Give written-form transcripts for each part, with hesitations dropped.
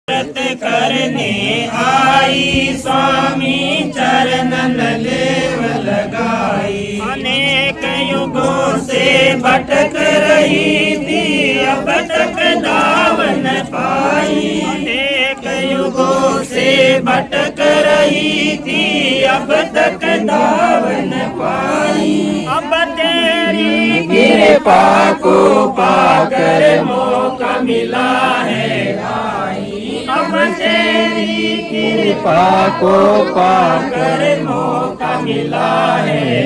व्रत करने आई स्वामी चरणन लेव लगाई। अनेक युगों से भटक रही थी अब तक दाव न पाई। अनेक युगों से भटक रही थी अब तक दाव न पाई। अब तेरी कृपा को पाकर मौका मिला है अब तेरी कृपा को पाकर मौका मिला है।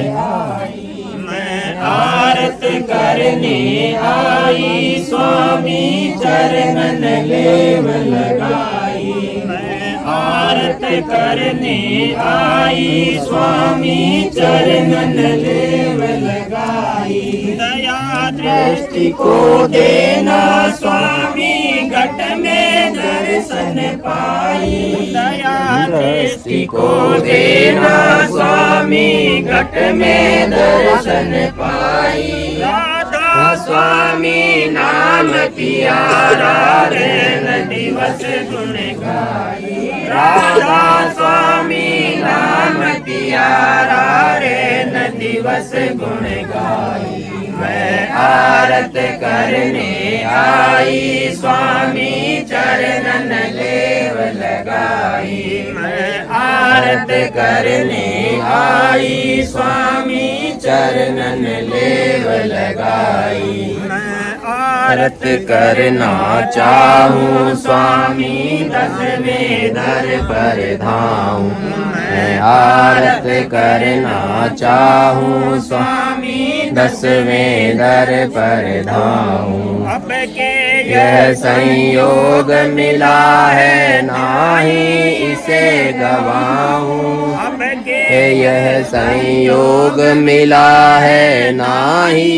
मैं आरत करने आई स्वामी चरणन लेव लगाई। मैं आरत करने आई स्वामी चरणन लेव लगाई। दया दृष्टि को देना स्वामी घट में दर्शन पाई। दया दृष्टि को देना स्वामी घट में दर्शन पाई। राधा स्वामी नाम प्यारा रैन दिवस गुण गाई। राधा स्वामी नाम प्यारा रैन दिवस गुण गाई। मैं आरत करने आई स्वामी चरणन लेव लगाई। मैं आरत करने आई स्वामी चरणन लेव लगाई। मैं आरत करना चाहूँ स्वामी दसवें दर पर धाऊँ। मैं आरत करना चाहूँ स्वामी दसवें दर पर धाऊँ। अब के यह संयोग मिला है नाही इसे गवाऊँ। अब के यह संयोग मिला है नाही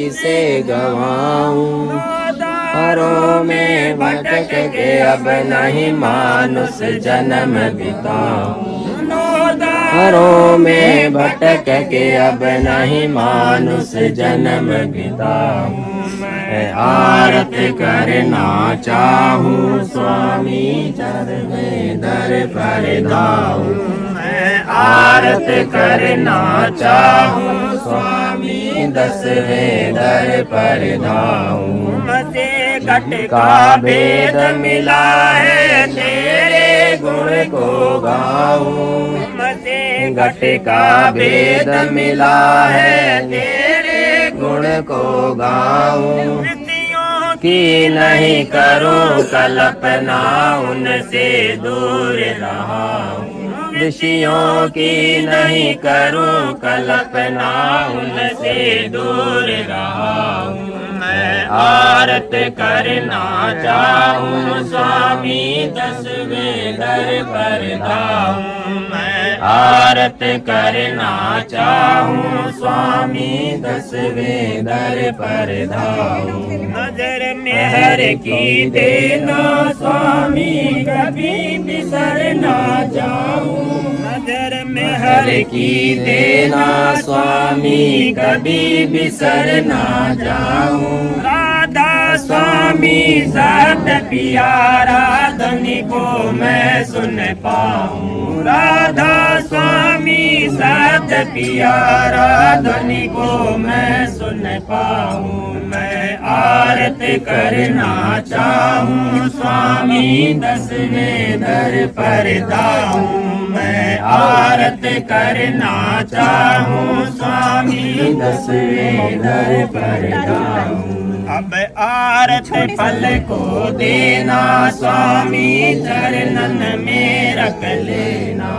इसे गवाऊँ। परों में भटक के अब नहीं मानुष जन्म बिताऊँ। परों में भटक के अब नहीं मानुष जन्म बिताऊँ। मैं आरत करना चाहूँ स्वामी चरणें दर पर धाऊँ। मैं आरत करना चाहूँ स्वामी दसवें दर पर धाऊँ। मुझे घट का भेद मिला है तेरे गुण को गाऊँ। मुझे घट का भेद मिला है तेरे गुण को गाऊँ। कि नहीं करूँ कल्पना उनसे दूर रहाऊँ। ऋषियों की नहीं करूँ कल्पना उनसे दूर रहाऊँ। मैं आरत करना चाहूँ स्वामी दसवें दर पर धाऊँ। मैं आरत करना चाहूँ स्वामी दसवें दर पर धाऊँ। नजर मेहर की देना स्वामी कभी बिसर ना जाऊँ। नजर मेहर की देना स्वामी कभी बिसर ना जाऊँ। राधा स्वामी सत प्यारा धनी को मैं सुन पाऊँ। राधा स्वामी सत प्यारा धनी को मैं सुन पाऊँ। मैं आरत करना चाहूँ स्वामी दसवें दर पर धाऊँ। मैं आरत करना चाहूँ स्वामी दसवें दर पर धाऊँ। अब आरत फल को देना स्वामी चरणन में रख लेना।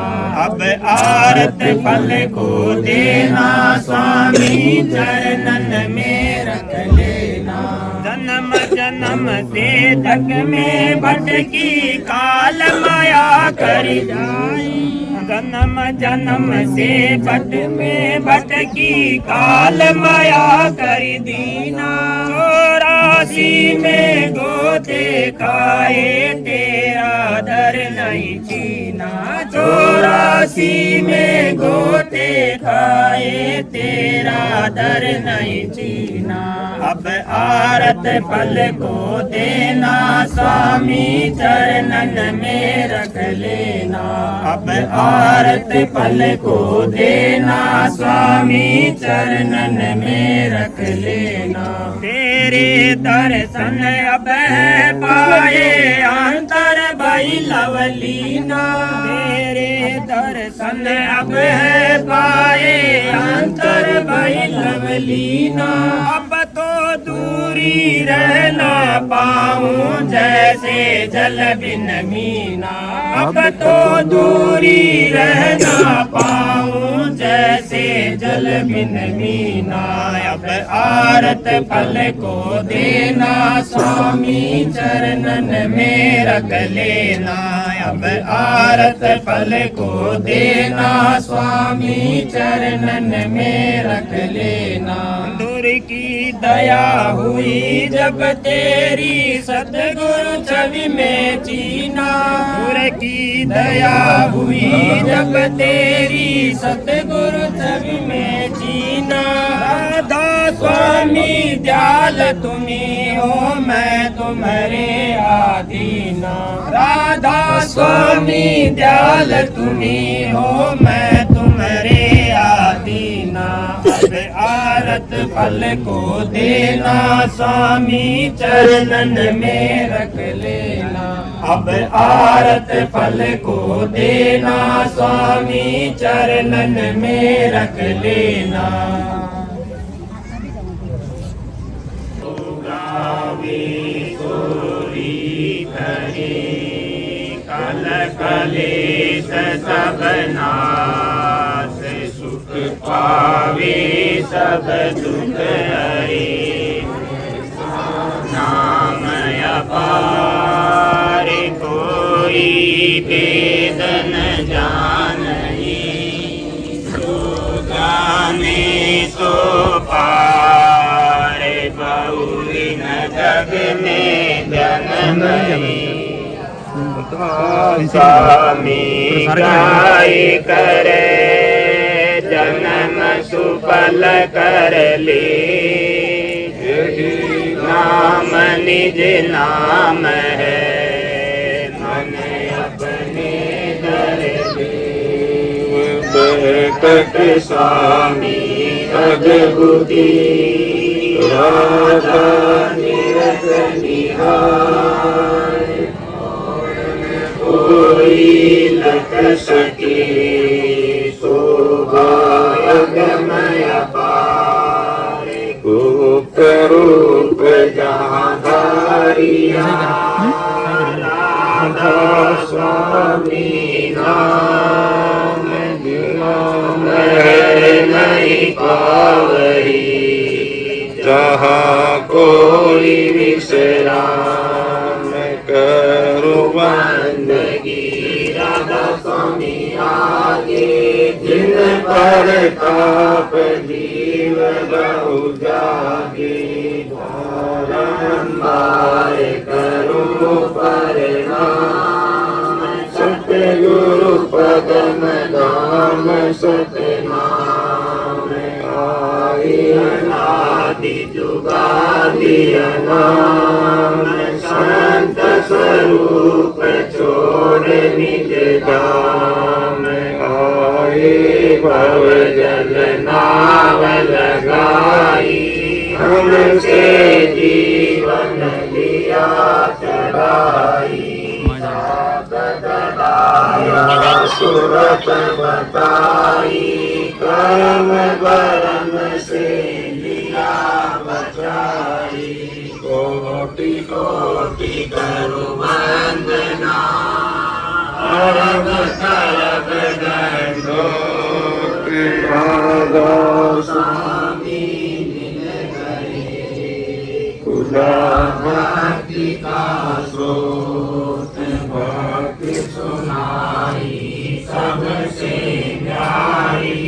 अब आरत फल को देना स्वामी चरणन में रख लेना। जन्म जन्म से जग में भटकी काल माया कर जाई। जन्म जन्म से भट में भटकी काल माया कर दीना। 84 में गोते खाए तेरा दर नहीं चीना। 84 फांसी में गोते खाए तेरा दर नहीं जीना। अब आरत फल को देना स्वामी चरणन में रख लेना। अब आरत फल को देना स्वामी चरणन में रख लेना। तेरे दर्शन अब है पाए अंतर भई लवलीना। तेरे दर्शन अब है पाए अंतर भई लवलीना। अब तो दूरी रहना पाऊं जैसे जल बिन मीना। अब तो दूरी रहना पाऊं जैसे जल बिन मीना। अब आरत फल को देना स्वामी चरणन में रख लेना। अब आरत फल को देना स्वामी चरणन में रख लेना। दूर की दया हुई जब तेरी सतगुरु छवि में चीना। दूर की दया हुई जब तेरी सतगुरु छवि में चीना। राधा स्वामी दयाल तुम्ही हो मैं तुम्हारे आधीना। राधा स्वामी दयाल तुम्ही हो मैं तुम्हारे आधीना। अब आरत फल को देना स्वामी चरणन में रख लेना। अब आरत फल को देना स्वामी चरणन में रख लेना। कल कलेश सब नाश सुख पावे सब दुख हरे। नाम अपार कोई वेद न जाने। सो जाने सो पार बहु न जग में जन्म। स्वामी गाय करे जन्म सुफल कर ले। नाम निज नाम है मन अपने दर दे। स्वामी अद्भुति राधा निरत निहार। कोई लख सके शोभा अगमय पार। गुप्त रूप जहाँ धारिया राधा स्वामी नाम। नहीं पावही जहाँ कोई विश्राम करो बंदगी। राधा स्वामी आगे जिन पर ताप जीव बहु जागे। बारंबार करो परिणाम सतगुरु पदम नाम सतनाम। आए अनादि जुगादि अनाम संत स्वरूप छोड़ निज धाम। आए भव जल नाव लगाई हमसे जीवन लिया चढ़ाई। सूरत बताई कर्म भरम से लिया बचाई। कोटि कोटि करो वंदना अरब सरब दंडो। राधा स्वामी खुदा भक्ति का स्रोत भक्ति सुनाई सबसे न्यारी।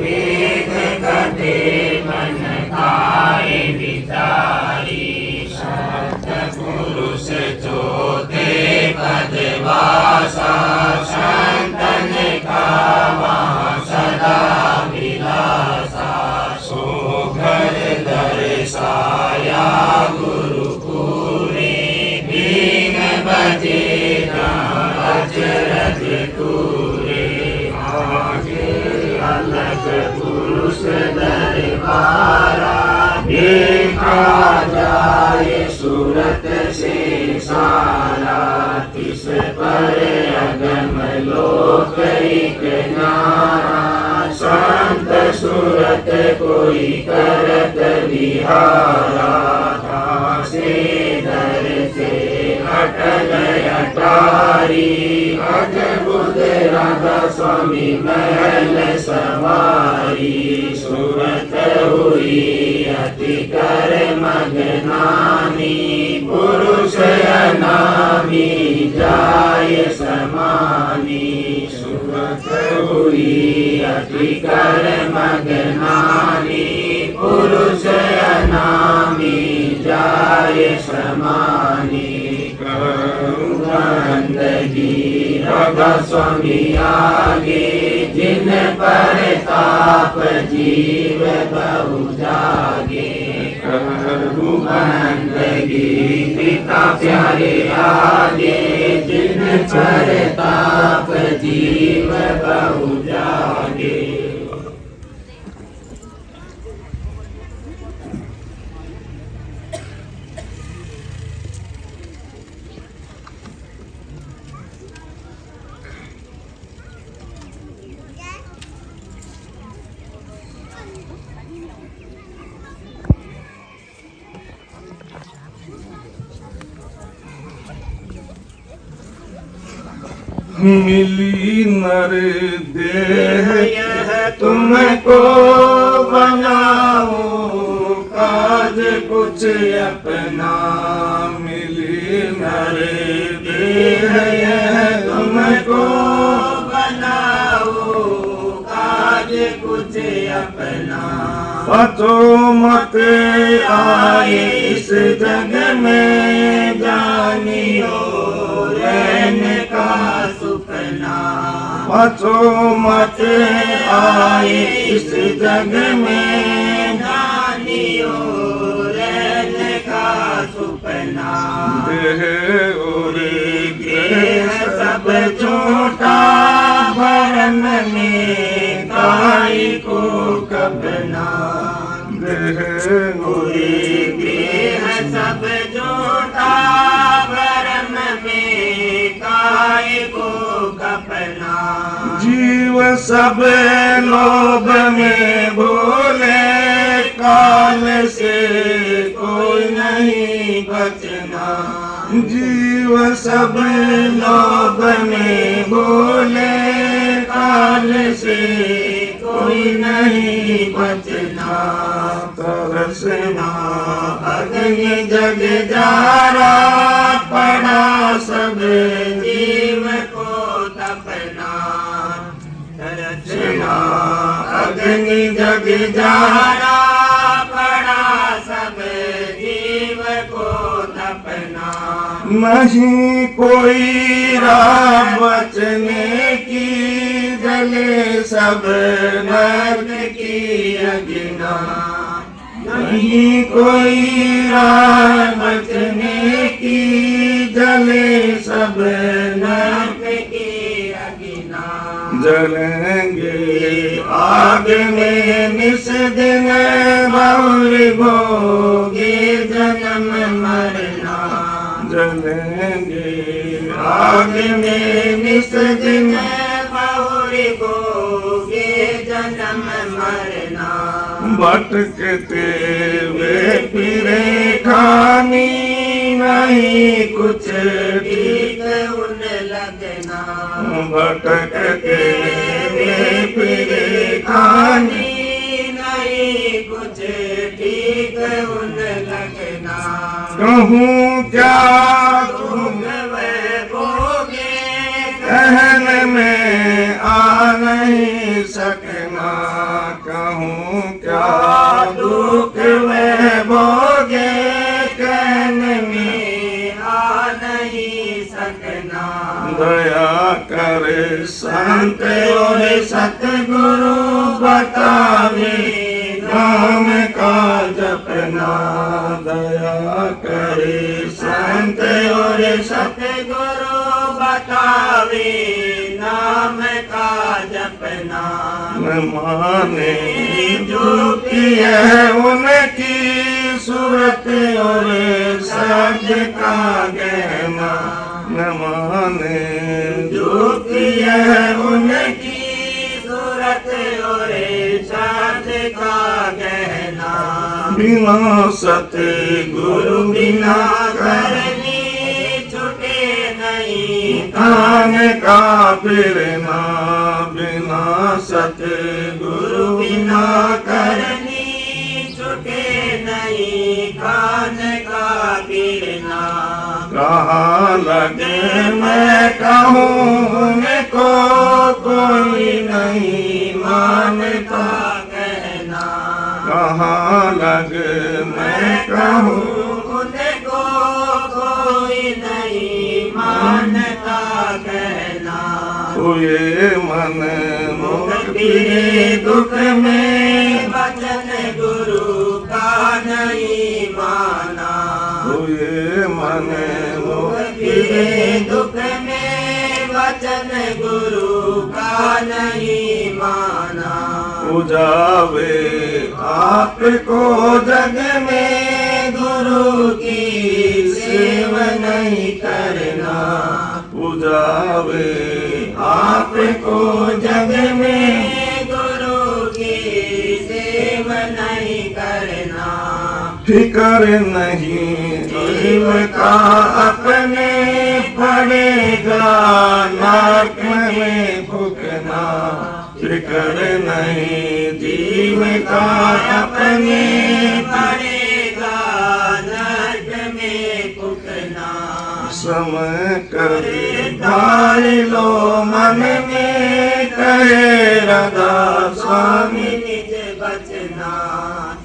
वेद कथे मन खाए विचारी। सतपुरुष चौथे पदवासा संतन का सतपुरुष दरबारा देखा जाए सूरत से सारा तिस पर अगम लोक एक न्यारा शांत सूरत कोई करत विहारा से दर से अटल अटारी अद्भुत राधा स्वामी महल सवारी सूरत हुई अति कर मगनानी पुरुष अनामी जाय समानी सूरत हुई अति कर मगनानी पुरुष अनामी जाय समानी बंदगी राधा स्वामी आगे जिन पर ताप जीव बहु जागे बंदगी पिता प्यारे आगे जिन पर ताप जीव बहु जागे। मिली नर देह यह तुमको बनाओ काज कुछ अपना मिली नर देह यह तुमको बनाओ काज कुछ अपना बचो मत आए इस जग में जानियो रहने का सुपना बचो मत आए इस जग में जानियो रहने का सुपना देह और देह सब छोटा भरम में काई को कबना देह और देह सब छोटा भरम में काई को कपना जीव सब लोभ में भोले काल से कोई नहीं बचना जीव सब लोभ में भोले काल से कोई नहीं बचना तरसना अग्नि जग जारा पड़ा सब जीव को तपना तरसना अग्नि जग जारा पड़ा सब जीव को तपना नहीं कोई राह बचने की जले सब नर्क की अग्नि नहीं कोई राह बचने की जले सब नर्क की अग्नि जलेंगे आग में निस दिन बहुर भोगे जन्म मरना जलेंगे आग में निस दिन बहुर भोगे जन्म मरना भटकते वे फिरे खानी नहीं कुछ ठीक उन लगना भटकते वे फिरे खानी नहीं कुछ ठीक उन लगना कहूँ क्या तुम भोगे कहन में आ नहीं सकना कहूँ क्या दुख में भोगे कहन में आ नहीं सकना दया करे संत और सतगुरु बतावे नाम का जपना दया करे संत और सतगुरु बतावे नाम का जपना माने जो की है उनकी सूरत और शब्द का गहना न माने जो की है उनकी सूरत और शब्द का गहना बिना सतगुरु बिना करनी छुटे नहीं कान का फिरना बिना सतगुरु बिना करनी छुटे नहीं कान का फिरना कहाँ लगे मैं कहूँ उनको कोई नहीं मानता कहना कहाँ लगे मैं कहूँ उनको कोई नहीं मानता कहना हुए मन मुक्ति दुख में वचन गुरु का नहीं माना हुए मन मुक्ति दुख में वचन गुरु का नहीं माना पूजावे आपको जग में गुरु की सेवा नहीं करना पूजावे आपको जग में गुरु की सेवा नहीं करना फिक्र नहीं जीव का अपने पड़ेगा नाक में फूकना फिक्र नहीं जीव का अपने पड़ेगा नाक में फूकना समय करे डाल लो मन में कहे राधा स्वामी निज बचना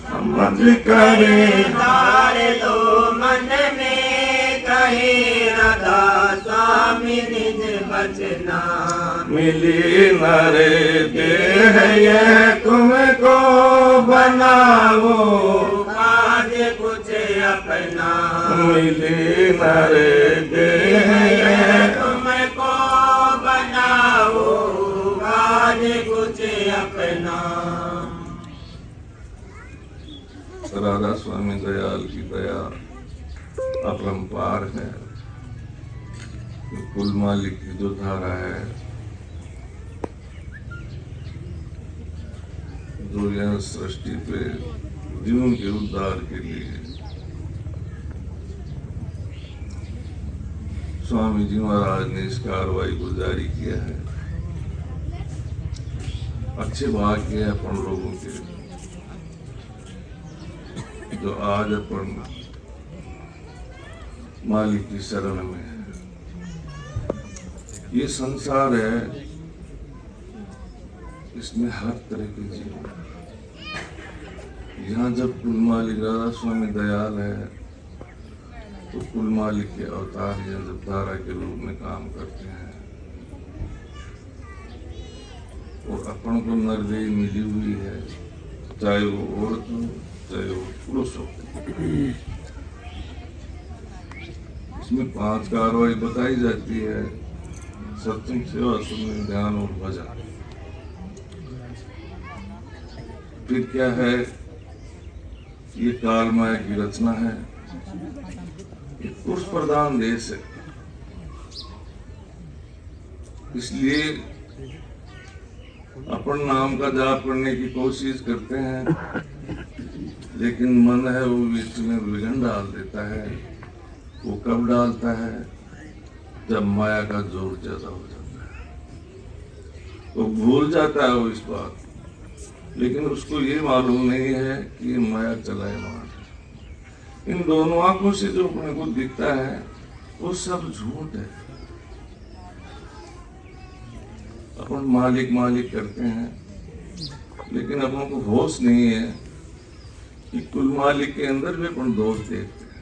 समझ करे डाल लो मन में कहे राधा स्वामी निज बचना मिली नरे देह यह तुमको बनाओ आज कुछ अपना मिली नरे देह यह तुमको बनाओ आज कुछ अपना। राधा स्वामी दयाल की दया अपरंपार है। कुल मालिक की जो धारा है जो यह सृष्टि पे जीवों के उद्धार के लिए स्वामी जी महाराज ने इस कार्रवाई को जारी किया है। अच्छे भाग्य है अपन लोगों के जो आज अपन मालिक की शरण में है। ये संसार है, इसमें हर तरह के जीव। यहाँ जब कुल मालिक राधा स्वामी दयाल है तो कुल मालिक के अवतार या जब धारा के रूप में काम करते हैं और अपन को नरदेही मिली हुई है, चाहे वो औरत हो चाहे वो पुरुष हो। इसमें 5 कार्रवाई बताई जाती है: सत्संग, सेवा, सुमन, ध्यान और भजन। फिर क्या है? ये काल माया की रचना है। ये पुरुष प्रधान देश है, इसलिए अपन नाम का जाप करने की कोशिश करते हैं, लेकिन मन है वो बीच में विघ्न डाल देता है। वो कब डालता है? जब माया का जोर ज्यादा हो जाता है। वो भूल जाता है वो इस बात, लेकिन उसको ये मालूम नहीं है कि ये माया चलायमान है। इन दोनों आंखों से जो अपने को दिखता है वो सब झूठ है। अपन मालिक मालिक करते हैं, लेकिन अपन को होश नहीं है कि कुल मालिक के अंदर भी अपन दोष देखते हैं।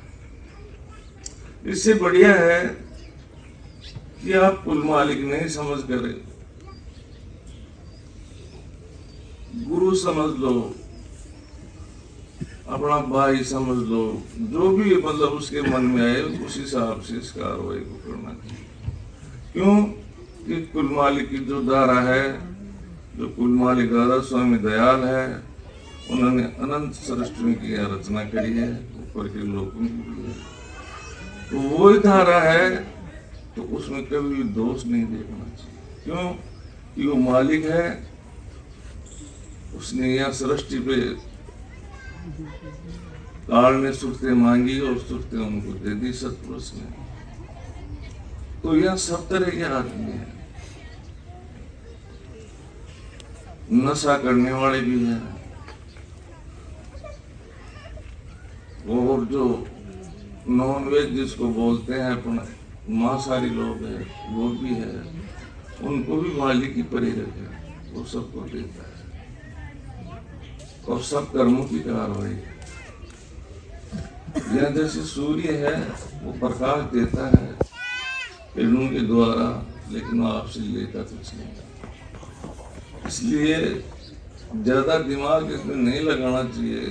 इससे बढ़िया है कि आप कुल मालिक नहीं समझ कर गुरु समझ लो, अपना भाई समझ लो, जो भी मतलब उसके मन में आए उस हिसाब से इस कार्रवाई को करना चाहिए। क्यों कि कुल मालिक की जो धारा है जो कुलमालिक राधा स्वामी दयाल है, उन्होंने अनंत सृष्टियों की यह रचना करी है, ऊपर के लोगों की भी है। तो वो ही धारा है, तो उसमें कभी भी दोष नहीं देखना चाहिए। क्यों? कि वो मालिक है, उसने यह सृष्टि पे काल ने सुरते मांगी और सुरते उनको दे दी सतपुरुष ने। तो यह सब तरह के आदमी है, नशा करने वाले भी हैं, और जो नॉन वेज जिसको बोलते हैं अपना मांसाहारी लोग हैं, वो भी है, उनको भी मालिक ही प्रेरक है, वो सबको देता है और सब कर्मों की कार्रवाई है। यह जैसे सूर्य है, वो प्रकाश देता है किरणों के द्वारा, लेकिन वो आपसे लेता कुछ नहीं। इसलिए ज्यादा दिमाग इसमें नहीं लगाना चाहिए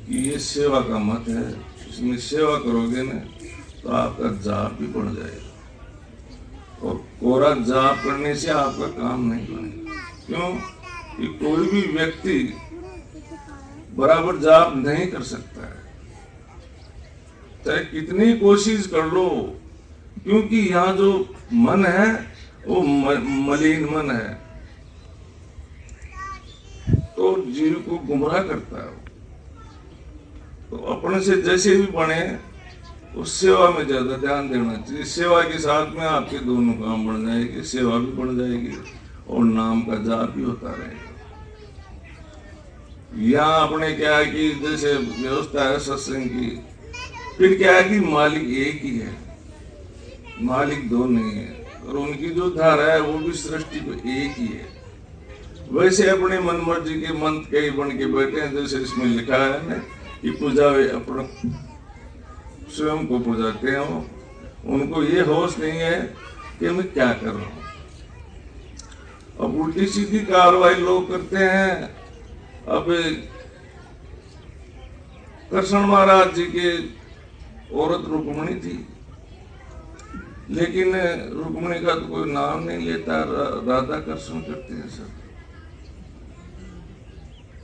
कि ये सेवा का मत है, इसमें सेवा करोगे ना तो आपका जाप भी बढ़ जाएगा, और कोरा जाप करने से आपका काम नहीं बनेगा। क्यों? कि कोई भी व्यक्ति बराबर जाप नहीं कर सकता है, चाहे कितनी कोशिश कर लो, क्योंकि यहाँ जो मन है वो मलिन मन है, तो जीव को गुमराह करता है। तो अपने से जैसे भी बने, उस सेवा में ज्यादा ध्यान देना चाहिए। सेवा के साथ में आपके दोनों काम बढ़ जाएगी, सेवा भी बढ़ जाएगी और नाम का जाप भी होता रहेगा। यहाँ अपने क्या है कि जैसे व्यवस्था है सत्संग की, फिर क्या है कि मालिक एक ही है, मालिक दो नहीं है, और उनकी जो धारा है वो भी सृष्टि को एक ही है। वैसे अपने मन मर्जी के मंत्र कई बन के बैठे हैं, जैसे इसमें लिखा है ना कि पूजा वे अपना स्वयं को पूजाते हो, उनको ये होश नहीं है कि मैं क्या कर रहा हूँ। अब उल्टी सीधी कार्रवाई लोग करते हैं। अब कृष्ण महाराज जी के औरत रुक्मणी थी, लेकिन रुक्मणी का तो कोई नाम नहीं लेता, राधा कृष्ण करते हैं सब।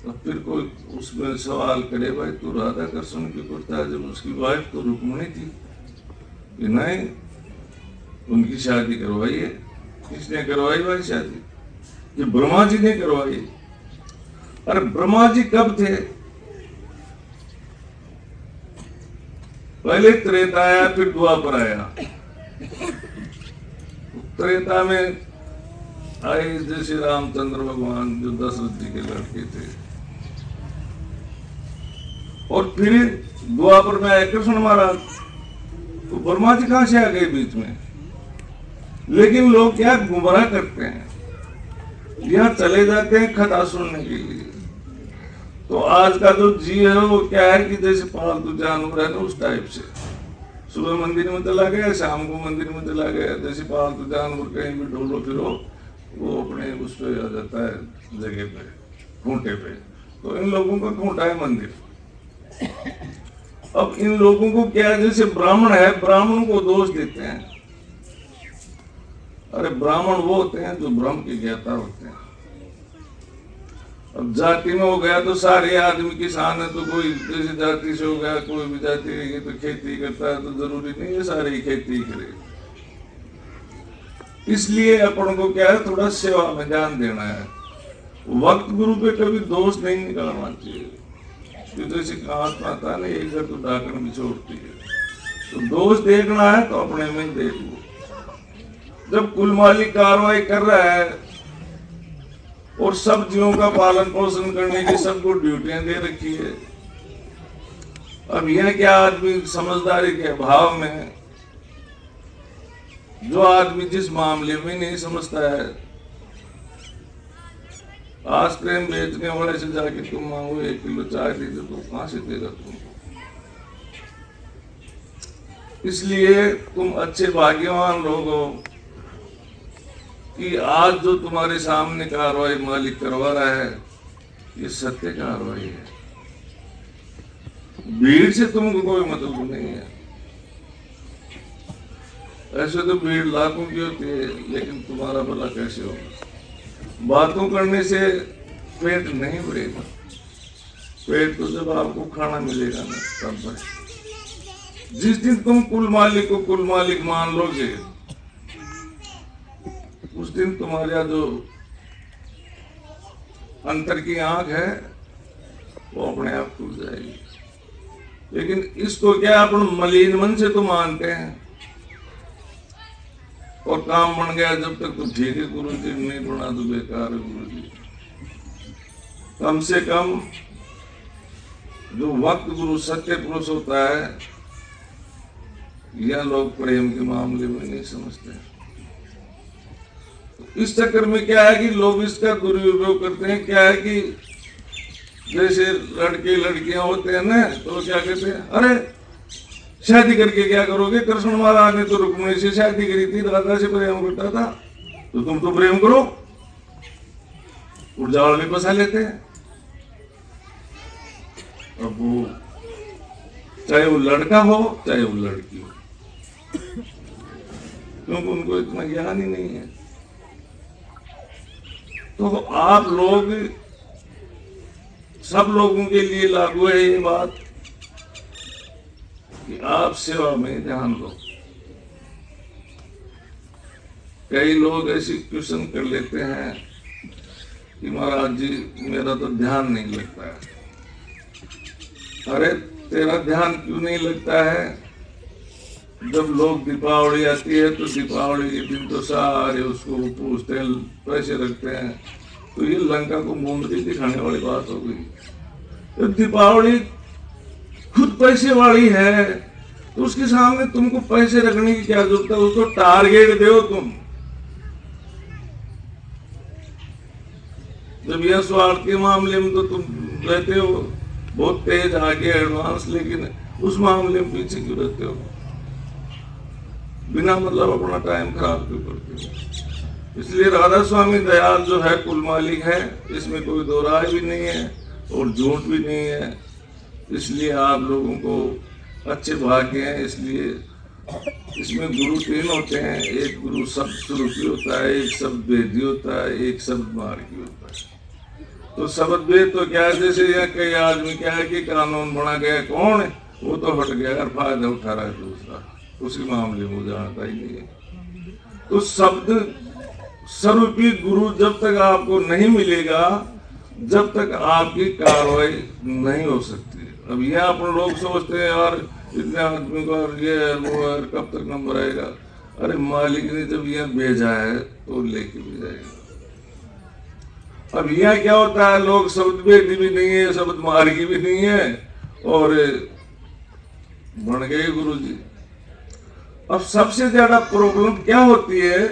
अब फिर कोई उसमें सवाल करे, भाई तू राधा कृष्ण क्यों करता है जब उसकी वाइफ तो रुक्मणी थी? कि नहीं, उनकी शादी करवाई है। किसने करवाई भाई शादी? कि ब्रह्मा जी ने करवाई। अरे ब्रह्मा जी कब थे? पहले त्रेता आया, फिर द्वापर आया। त्रेता में आए जैसे रामचंद्र भगवान जो दशरथ जी के लड़के थे, और फिर द्वापर में आए कृष्ण महाराज। तो ब्रह्मा जी कहां से आ गए बीच में? लेकिन लोग क्या गुमराह करते हैं, यहाँ चले जाते हैं कथा सुनने के लिए। तो आज का जो जीव है वो क्या है कि जैसे पालतू जानवर है ना, उस टाइप से सुबह मंदिर में चला गया, शाम को मंदिर में चला गया। जैसे पालतू जानवर कहीं भी ढोलो फिरो, वो अपने उस पे आ जाता है जगह पे, खूंटे पे। तो इन लोगों का खूंटा है मंदिर। अब इन लोगों को क्या, जैसे ब्राह्मण है, ब्राह्मण को दोष देते हैं। अरे ब्राह्मण वो होते हैं जो ब्रह्म के ज्ञाता होते हैं। अब जाति में हो गया तो सारे आदमी किसान है, तो कोई जैसे जाति से हो गया, कोई भी जाति रहेगी तो खेती करता है, तो जरूरी नहीं है सारे ही खेती करे। इसलिए अपन को क्या है, थोड़ा सेवा में ध्यान देना है। वक्त गुरु पे कभी दोष नहीं निकालना चाहिए। जैसे कहावत आता है, एक घर तो डाकन भी छोड़ती है। तो दोष देखना है तो अपने में देख लो। जब कुल मालिक कार्रवाई कर रहा है और सब जीवों का पालन पोषण करने की सबको ड्यूटियां दे रखी है, अब यह क्या आदमी समझदारी के अभाव में, जो आदमी जिस मामले में नहीं समझता है, आइसक्रीम बेचने वाले से जाके तुम मांगो 1 किलो चाय दीजिए, तो कहां से देगा तुमको? इसलिए तुम अच्छे भाग्यवान लोग हो कि आज जो तुम्हारे सामने कार्रवाई मालिक करवा रहा है, ये सत्य कार्रवाई है। भीड़ से तुमको कोई मतलब नहीं है। ऐसे तो भीड़ लाखों की होती है, लेकिन तुम्हारा भला कैसे होगा? बातों करने से पेट नहीं भरेगा। पेट तो जब आपको खाना मिलेगा ना तब भरे। जिस दिन तुम कुल मालिक को कुल मालिक मान लोगे उस दिन तुम्हारा जो अंतर की आंख है वो अपने आप खुल जाएगी। लेकिन इसको क्या अपन मलिन मन से तो मानते हैं और काम बन गया जब तक तो ठीक है, गुरु जी नहीं बना तो बेकार है गुरु जी। कम से कम जो वक्त गुरु सत्य पुरुष होता है यह लोग प्रेम के मामले में नहीं समझते। तो इस चक्कर में क्या है कि लोग इसका दुरुपयोग करते हैं। क्या है कि जैसे लड़के लड़कियां होते हैं ना तो क्या कहते हैं, अरे शादी करके क्या करोगे, कृष्ण महाराज ने तो रुक्मिणी से शादी करी थी, राधा से प्रेम करता था, तो तुम तो प्रेम करो। उड़जाल में फंसा लेते हैं। अब वो चाहे वो लड़का हो चाहे वो लड़की हो, क्योंकि उनको इतना ज्ञान ही नहीं है। तो आप लोग सब लोगों के लिए लागू है ये बात कि आप सेवा में ध्यान दो। कई लोग ऐसी क्वेश्चन कर लेते हैं कि महाराज जी मेरा तो ध्यान नहीं लगता है। अरे तेरा ध्यान क्यों नहीं लगता है? जब लोग दीपावली आती है तो दीपावली के दिन तो सारे उसको पूछते हैं, पैसे रखते हैं। तो ये लंका को मोमबत्ती दिखाने वाली बात हो गई। तो दीपावली खुद पैसे वाली है तो उसके सामने तुमको पैसे रखने की क्या जरूरत है? उसको टारगेट दो तुम। जब यह स्वार्थ के मामले में तो तुम रहते हो बहुत तेज आगे एडवांस, लेकिन उस मामले में पीछे क्यों रहते हो? बिना मतलब अपना टाइम खराब क्यों करते हो? इसलिए राधा स्वामी दयाल जो है कुल मालिक है, इसमें कोई दो राय भी नहीं है और झूठ भी नहीं है। इसलिए आप लोगों को अच्छे भाग्य हैं। इसलिए इसमें गुरु तीन होते हैं, एक गुरु शब्द स्वरूपी होता है, एक शब्द वेदी होता है, एक शब्द मार्गी होता है। तो शब्द वेद तो क्या है, जैसे यहाँ कई आदमी क्या है कि कानून बना गया, कौन है वो तो हट गया और फायदा उठा रहा है दूसरा, उसी मामले में जानता ही नहीं है। तो शब्द स्वरूपी गुरु जब तक आपको नहीं मिलेगा जब तक आपकी कार्रवाई नहीं हो सकती। अब यह अपन लोग सोचते हैं यार इतने आदमी को ये वो है, कब तक नंबर आएगा? अरे मालिक ने जब यह भेजा है तो लेके भी जाएगा। अब यह क्या होता है, लोग शब्द वेदी भी नहीं है, शब्द मार्गी भी नहीं है और बन गए गुरु जी। अब सबसे ज्यादा प्रॉब्लम क्या होती है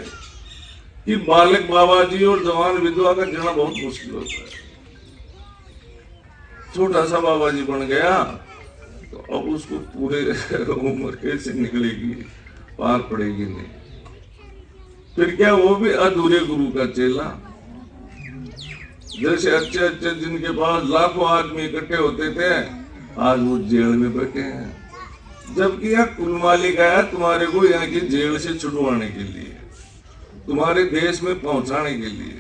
कि बालक बाबा जी और जवान विधवा का जाना बहुत मुश्किल होता है। छोटा सा बाबा जी बन गया तो अब उसको पूरे उम्र कैसे निकलेगी, पार पड़ेगी नहीं। फिर क्या वो भी अधूरे गुरु का चेला। जैसे अच्छे अच्छे जिनके पास लाखों आदमी इकट्ठे होते थे आज वो जेल में बैठे हैं, जबकि यह कुल मालिक आया तुम्हारे को यहाँ की जेल से छुड़वाने के लिए, तुम्हारे देश में पहुंचाने के लिए।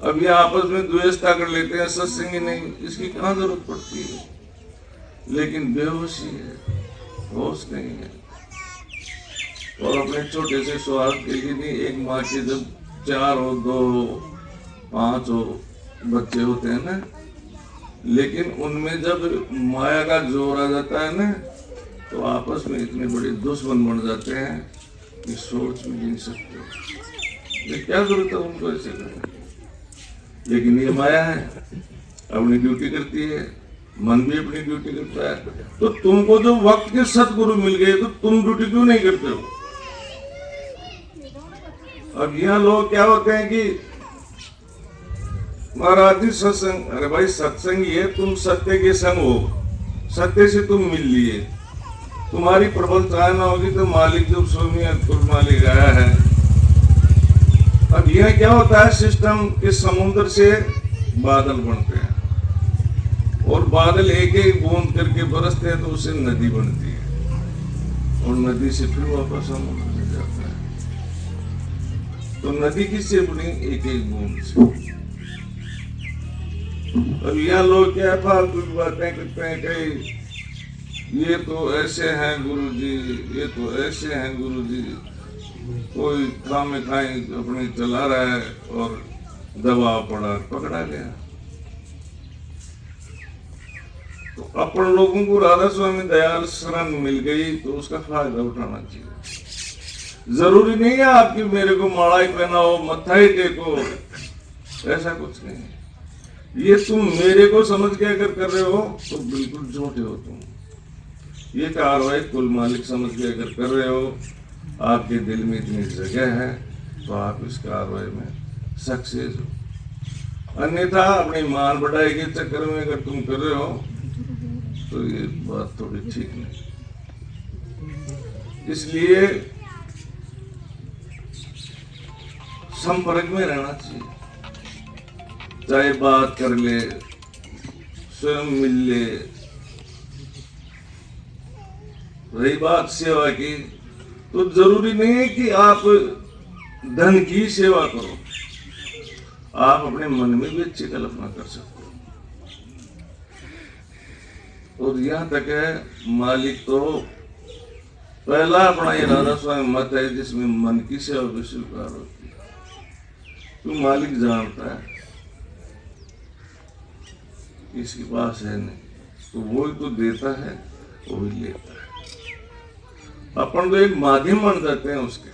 अब ये आपस में द्वेषता कर लेते हैं, सत्संग नहीं, इसकी कहाँ जरूरत पड़ती है? लेकिन बेहोशी है, होश नहीं है। और अपने छोटे से स्वार्थ के लिए नहीं, एक माँ के जब 4 हो 2 हो 5 हो बच्चे होते हैं ना, लेकिन उनमें जब माया का जोर आ जाता है ना तो आपस में इतने बड़े दुश्मन बन जाते हैं कि सोच भी नहीं सकते। ये क्या जरूरत है उनको ऐसे करने? लेकिन ये माया है, अपनी ड्यूटी करती है, मन भी अपनी ड्यूटी करता है। तो तुमको जो वक्त के सतगुरु मिल गए तो तुम ड्यूटी क्यों नहीं करते हो? अब यहाँ लोग क्या होते हैं कि महाराज जी सत्संग, अरे भाई सत्संग ये तुम सत्य के संग हो, सत्य से तुम मिल लिए, तुम्हारी प्रबल चाहना होगी तो मालिक जब स्वामी मालिक आया है। अब यह क्या होता है, सिस्टम के समुद्र से बादल बनते हैं और बादल एक एक बूंद करके बरसते हैं तो उससे नदी बनती है और नदी से फिर वापस समुद्र में जाता है। तो नदी किससे बनी? एक एक बूंद से। अब यहाँ लोग क्या फालतू की बातें करते हैं, कहीं ये तो ऐसे हैं गुरुजी, ये तो ऐसे हैं गुरुजी, कोई काम खाई अपनी चला रहा है और दबाव पड़ा, पकड़ा गया। तो अपन लोगों को राधा स्वामी दयाल शरण मिल गई तो उसका फायदा उठाना चाहिए। जरूरी नहीं है आपकी मेरे को माला ही पहनाओ, मत्था ही टेको, ऐसा कुछ नहीं है। ये तुम मेरे को समझ के अगर कर रहे हो तो बिल्कुल झूठे हो तुम। ये कार्रवाई कुल मालिक समझ के अगर कर रहे हो, आपके दिल में इतनी जगह है तो आप इस कार्रवाई में सक्सेस हो। अन्यथा अपनी मान बढ़ाई के चक्कर में अगर तुम कर रहे हो तो ये बात थोड़ी ठीक नहीं। इसलिए संपर्क में रहना चाहिए, चाहे बात कर ले, स्वयं मिल ले। रही बात सेवा की, तो जरूरी नहीं है कि आप धन की सेवा करो, आप अपने मन में भी अच्छी कल्पना कर सकते हो। और यहाँ तक है मालिक तो पहला अपना ये राधा स्वामी मत है जिसमें मन की सेवा भी स्वीकार होती है। तो मालिक जानता है इसके पास है नहीं, तो वो ही तो देता है, वो ही लेता है। अपन तो एक माध्यम बन जाते हैं उसके।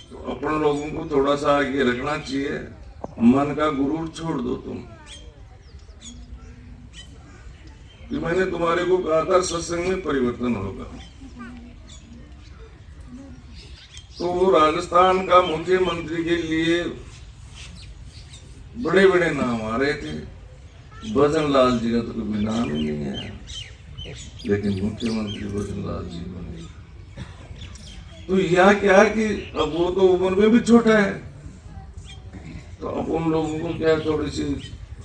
तो अपन लोगों को थोड़ा सा आगे रखना चाहिए, मन का गुरूर छोड़ दो तुम। कि मैंने तुम्हारे को कहा था सत्संग में परिवर्तन होगा। तो वो राजस्थान का मुख्यमंत्री के लिए बड़े बड़े नाम आ रहे थे, भजन लाल जी का तो कभी नाम ही नहीं है, लेकिन मुख्यमंत्री भजन लाल जी बने। तो यह क्या है कि अब वो तो उम्र में भी छोटा है, तो अब उन लोगों को क्या थोड़ी सी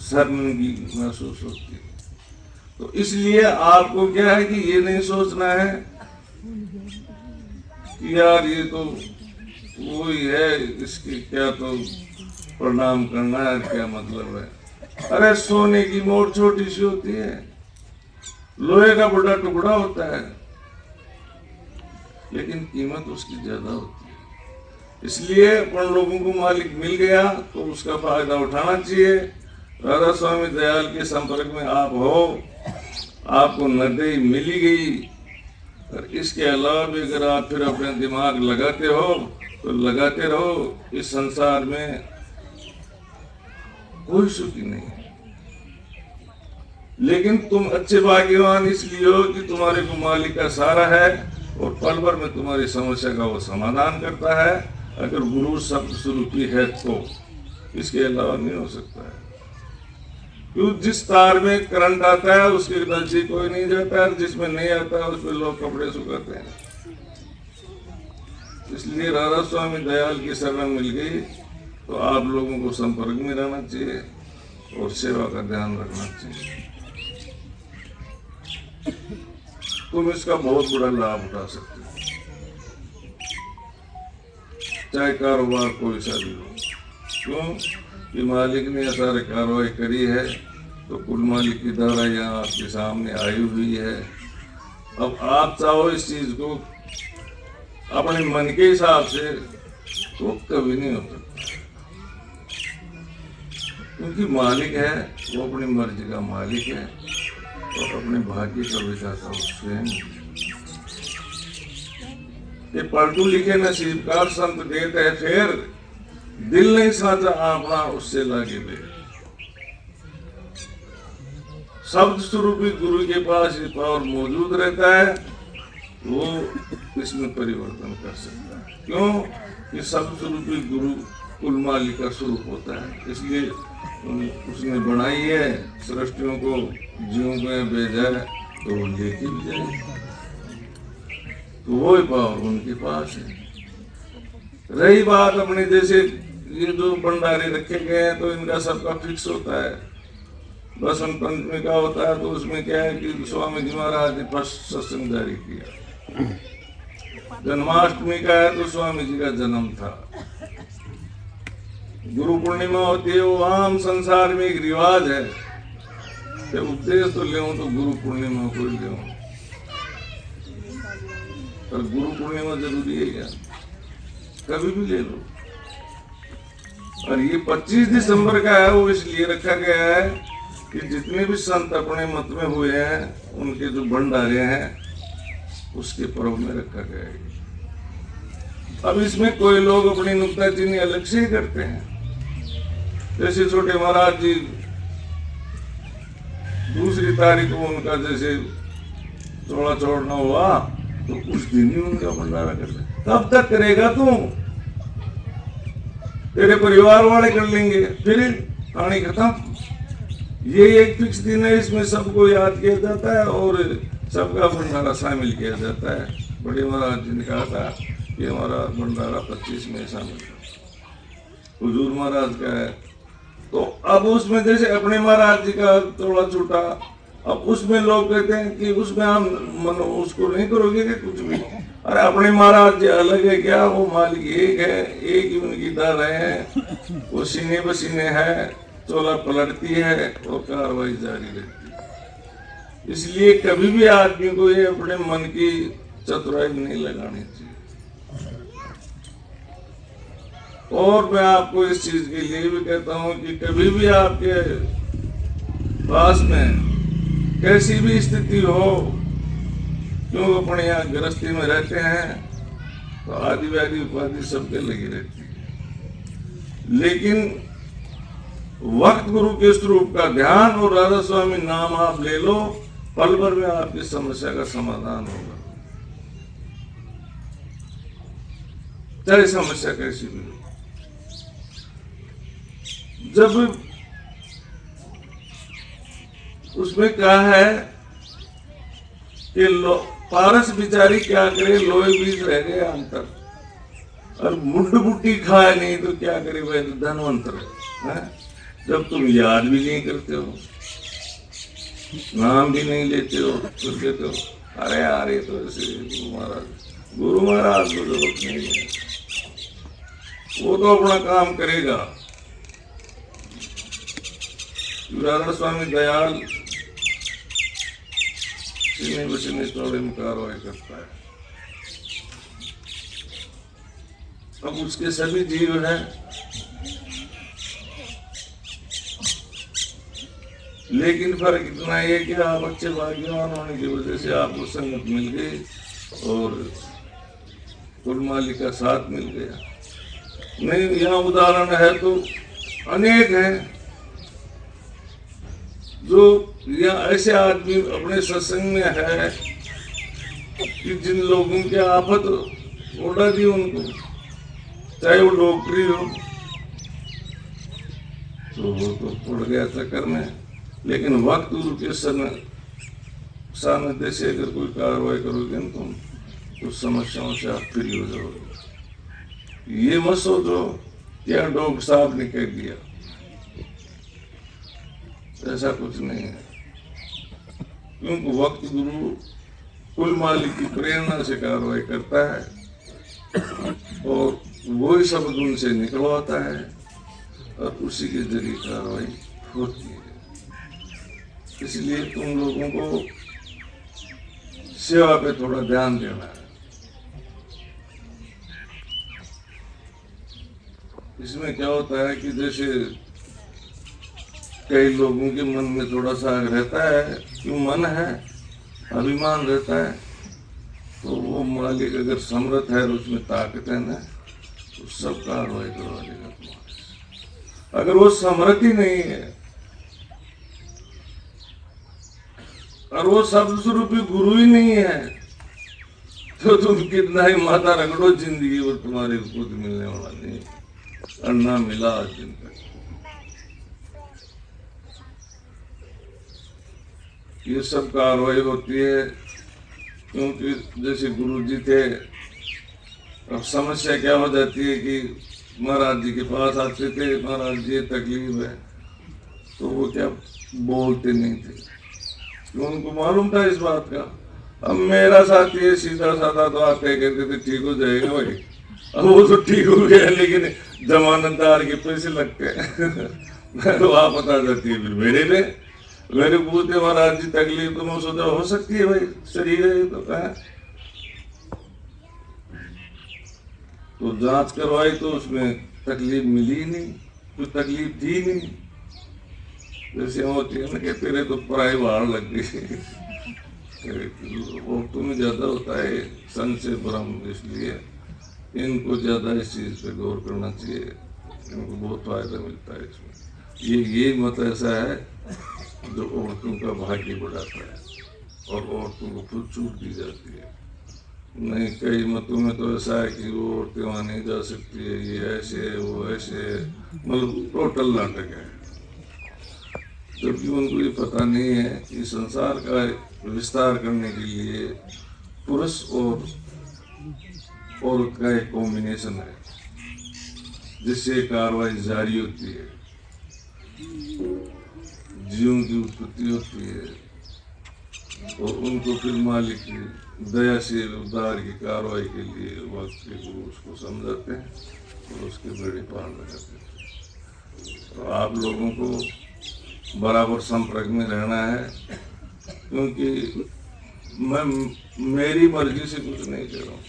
शर्मिंदगी महसूस होती है। तो इसलिए आपको क्या है कि ये नहीं सोचना है कि यार ये तो वही है, इसकी क्या तो प्रणाम करना है, क्या मतलब है। अरे सोने की मोर छोटी सी होती है, लोहे का बड़ा टुकड़ा होता है, लेकिन कीमत उसकी ज्यादा होती है। इसलिए अपन लोगों को मालिक मिल गया तो उसका फायदा उठाना चाहिए। राधा स्वामी दयाल के संपर्क में आप हो, आपको नदी मिली गई, और इसके अलावा भी अगर आप फिर अपने दिमाग लगाते हो तो लगाते रहो। इस संसार में कोई सुखी नहीं है, लेकिन तुम अच्छे भाग्यवान इसलिए हो कि तुम्हारे को मालिक का सहारा है और पल भर में तुम्हारी समस्या का वो समाधान करता है। अगर गुरु शब्द स्वरूपी है तो इसके अलावा नहीं हो सकता है। क्यों? जिस तार में करंट आता है उसके नजदीक कोई नहीं जाता है, जिसमें नहीं आता है उसमें लोग कपड़े सुखाते हैं। इसलिए राधा स्वामी दयाल की शरण मिल गई तो आप लोगों को संपर्क में रहना चाहिए और सेवा का ध्यान रखना चाहिए। तुम इसका बहुत बड़ा लाभ उठा सकते हो, चाहे कारोबार कोई सा भी हो। क्यों कि मालिक ने सारे कार्रवाई करी है, तो कुल मालिक की धारा यहाँ आपके सामने आई हुई है। अब आप चाहो इस चीज को अपने मन के हिसाब से तो कभी नहीं हो सकता, क्योंकि मालिक है वो अपनी मर्जी का मालिक है और अपने भाग्य का विधाता स्वयं। ये पलटू लिखे नसीबकार संत देते हैं, फिर दिल नहीं साचा अपना उससे लागे दे। शब्द स्वरूपी गुरु के पास ये पावर मौजूद रहता है, वो इसमें परिवर्तन कर सकता है। क्यों कि शब्द स्वरूपी गुरु कुल मालिक का स्वरूप होता है। इसलिए उसने बनाई है सृष्टियों को, जीवों में भेजा है तो वो लेके भी जाए, तो वो ही पावर उनके पास है। रही बात अपने जैसे ये जो भंडारे रखे गए हैं तो इनका सबका फिक्स होता है। बसंत पंचमी का होता है तो उसमें क्या है कि स्वामी जी महाराज ने फर्स्ट सत्संग जारी किया, जन्माष्टमी का है तो स्वामी जी का जन्म था। गुरु पूर्णिमा होती है, वो आम संसार में एक रिवाज है कि उपदेश तो ले तो गुरु पूर्णिमा को ले, पर गुरु पूर्णिमा जरूरी है क्या? कभी भी ले लो। और ये 25 दिसंबर का है, वो इसलिए रखा गया है कि जितने भी संत अपने मत में हुए हैं उनके जो भंडारे हैं उसके पर्व में रखा गया है। अब इसमें कोई लोग अपनी नुक्ताचीनी अलग से ही करते हैं। जैसे छोटे महाराज जी 2 तारीख को उनका जैसे चौड़ा छोड़ना हुआ तो उस दिन ही उनका भंडारा कर ले। कब तक करेगा तू? तेरे परिवार वाले कर लेंगे, फिर कहानी खत्म। ये एक फिक्स दिन है, इसमें सबको याद किया जाता है और सबका भंडारा शामिल किया जाता है। बड़े महाराज जी ने कहा था कि हमारा भंडारा 25 में शामिल है, हुजूर महाराज का है। तो अब उसमें जैसे अपने महाराज जी का थोड़ा छोटा, अब उसमें लोग कहते हैं कि उसमें हम उसको नहीं करोगे कि कुछ भी। अरे अपने महाराज जी अलग है क्या? वो मालिक एक है, एक ही उनकी दार है, वो सीने पसीने है, चोला पलटती है और कार्रवाई जारी रहती है। इसलिए कभी भी आदमी को ये अपने मन की चतुराई नहीं लगानी चाहिए। और मैं आपको इस चीज के लिए भी कहता हूं कि कभी भी आपके पास में कैसी भी स्थिति हो, क्यों अपने यहाँ गृहस्थी में रहते हैं तो आदि व्याधि उपाधि सबके लगी रहती है, लेकिन वक्त गुरु के स्वरूप का ध्यान और राधा स्वामी नाम आप ले लो, पल भर में आपकी समस्या का समाधान होगा, चाहे समस्या कैसी भी हो। जब उसमें कहा है कि पारस बिचारी क्या करे, लोहे बीच रह गए अंतर, और मुंड बुट्टी खाए नहीं तो क्या करे वह धनवंतर है। जब तुम याद भी नहीं करते हो, नाम भी नहीं लेते हो, फिर कहते हो अरे यार ये तो ऐसे गुरु महाराज को जरूरत नहीं है, वो तो अपना काम करेगा। राधा स्वामी दयाल सीने बसीने चौड़े में कार्रवाई करता है। अब उसके सभी जीव हैं, लेकिन फर्क इतना है कि आप अच्छे भाग्यवान होने की वजह से आपको संगत मिल गई और कुल मालिक का साथ मिल गया। नहीं, यहाँ उदाहरण है तो अनेक हैं जो या ऐसे आदमी अपने सत्संग में है कि जिन लोगों के आफत उड़ा दी उनको, चाहे वो डॉक्टरी हो तो वो तो पड़ गया चक्कर में, लेकिन वक्त गुरु के सानिध्य से अगर कोई कार्रवाई करोगे ना तुम तो समस्याओं से आप फ्री हो जाओगे। ये मत सोचो क्या डॉक्टर साहब ने कह दिया, ऐसा कुछ नहीं है, क्योंकि वक्त गुरु कुल मालिक की प्रेरणा से कार्रवाई करता है और वही शब्द उनसे निकलवाता है और उसी के जरिए कार्रवाई होती है। इसलिए तुम लोगों को सेवा पे थोड़ा ध्यान देना है। इसमें क्या होता है कि जैसे कई लोगों के मन में थोड़ा सा रहता है, क्यों मन है, अभिमान रहता है, तो वो मालिक अगर समर्थ है और उसमें ताकत है ना तो सब कार्रवाई करवा देगा तुम्हारे। अगर वो समर्थ ही नहीं है और वो शब्द स्वरूपी गुरु ही नहीं है तो तुम कितना ही माता रगड़ो, जिंदगी वो तुम्हारे खुद मिलने वाला नहीं। अन्ना मिला दिन तक ये सब कार्रवाई होती है, क्योंकि जैसे गुरु जी थे, अब समस्या क्या हो जाती है कि महाराज जी के पास आते थे, महाराज जी तकलीफ है, तो वो क्या बोलते नहीं थे, क्यों उनको मालूम था इस बात का अब मेरा साथी है सीधा साधा, तो आप कह कहते थे ठीक हो जाएगा भाई, अब वो तो ठीक हो गया, लेकिन जमानतदार के पैसे लगते हैं तो आप बता जाती है फिर मेरे पूछते महाराज जी तकलीफ तो मैं सोचा हो सकती है भाई, शरीर है तो है। तो जांच करवाई तो उसमें तकलीफ मिली ही नहीं, कुछ तकलीफ थी नहीं। जैसे होती है ना कि तेरे तो पराई बाहर लग गई वो तुम्हें ज्यादा होता है सन से भ्रम, इसलिए इनको ज्यादा इस चीज पे गौर करना चाहिए, इनको बहुत फायदा मिलता है इसमें। ये मत ऐसा है जो औरतों का भाग्य बढ़ाता है और औरतों को खुद छूट दी जाती है। नहीं, कई मतों में तो ऐसा है कि वो औरतें वहाँ नहीं जा सकती है, ये ऐसे है वो ऐसे है, मतलब टोटल नाटक है। जबकि उनको ये पता नहीं है कि संसार का विस्तार करने के लिए पुरुष और औरत का एक कॉम्बिनेशन है, जिससे कार्रवाई जारी होती है, जीवों की उत्पत्ति होती है और उनको फिर मालिक की दया से उद्धार की कार्रवाई के लिए वक्त के गुरु उसको समझाते हैं और उसके बेड़े पार लगाते हैं। तो आप लोगों को बराबर संपर्क में रहना है, क्योंकि मैं मेरी मर्जी से कुछ नहीं कर रहा हूँ,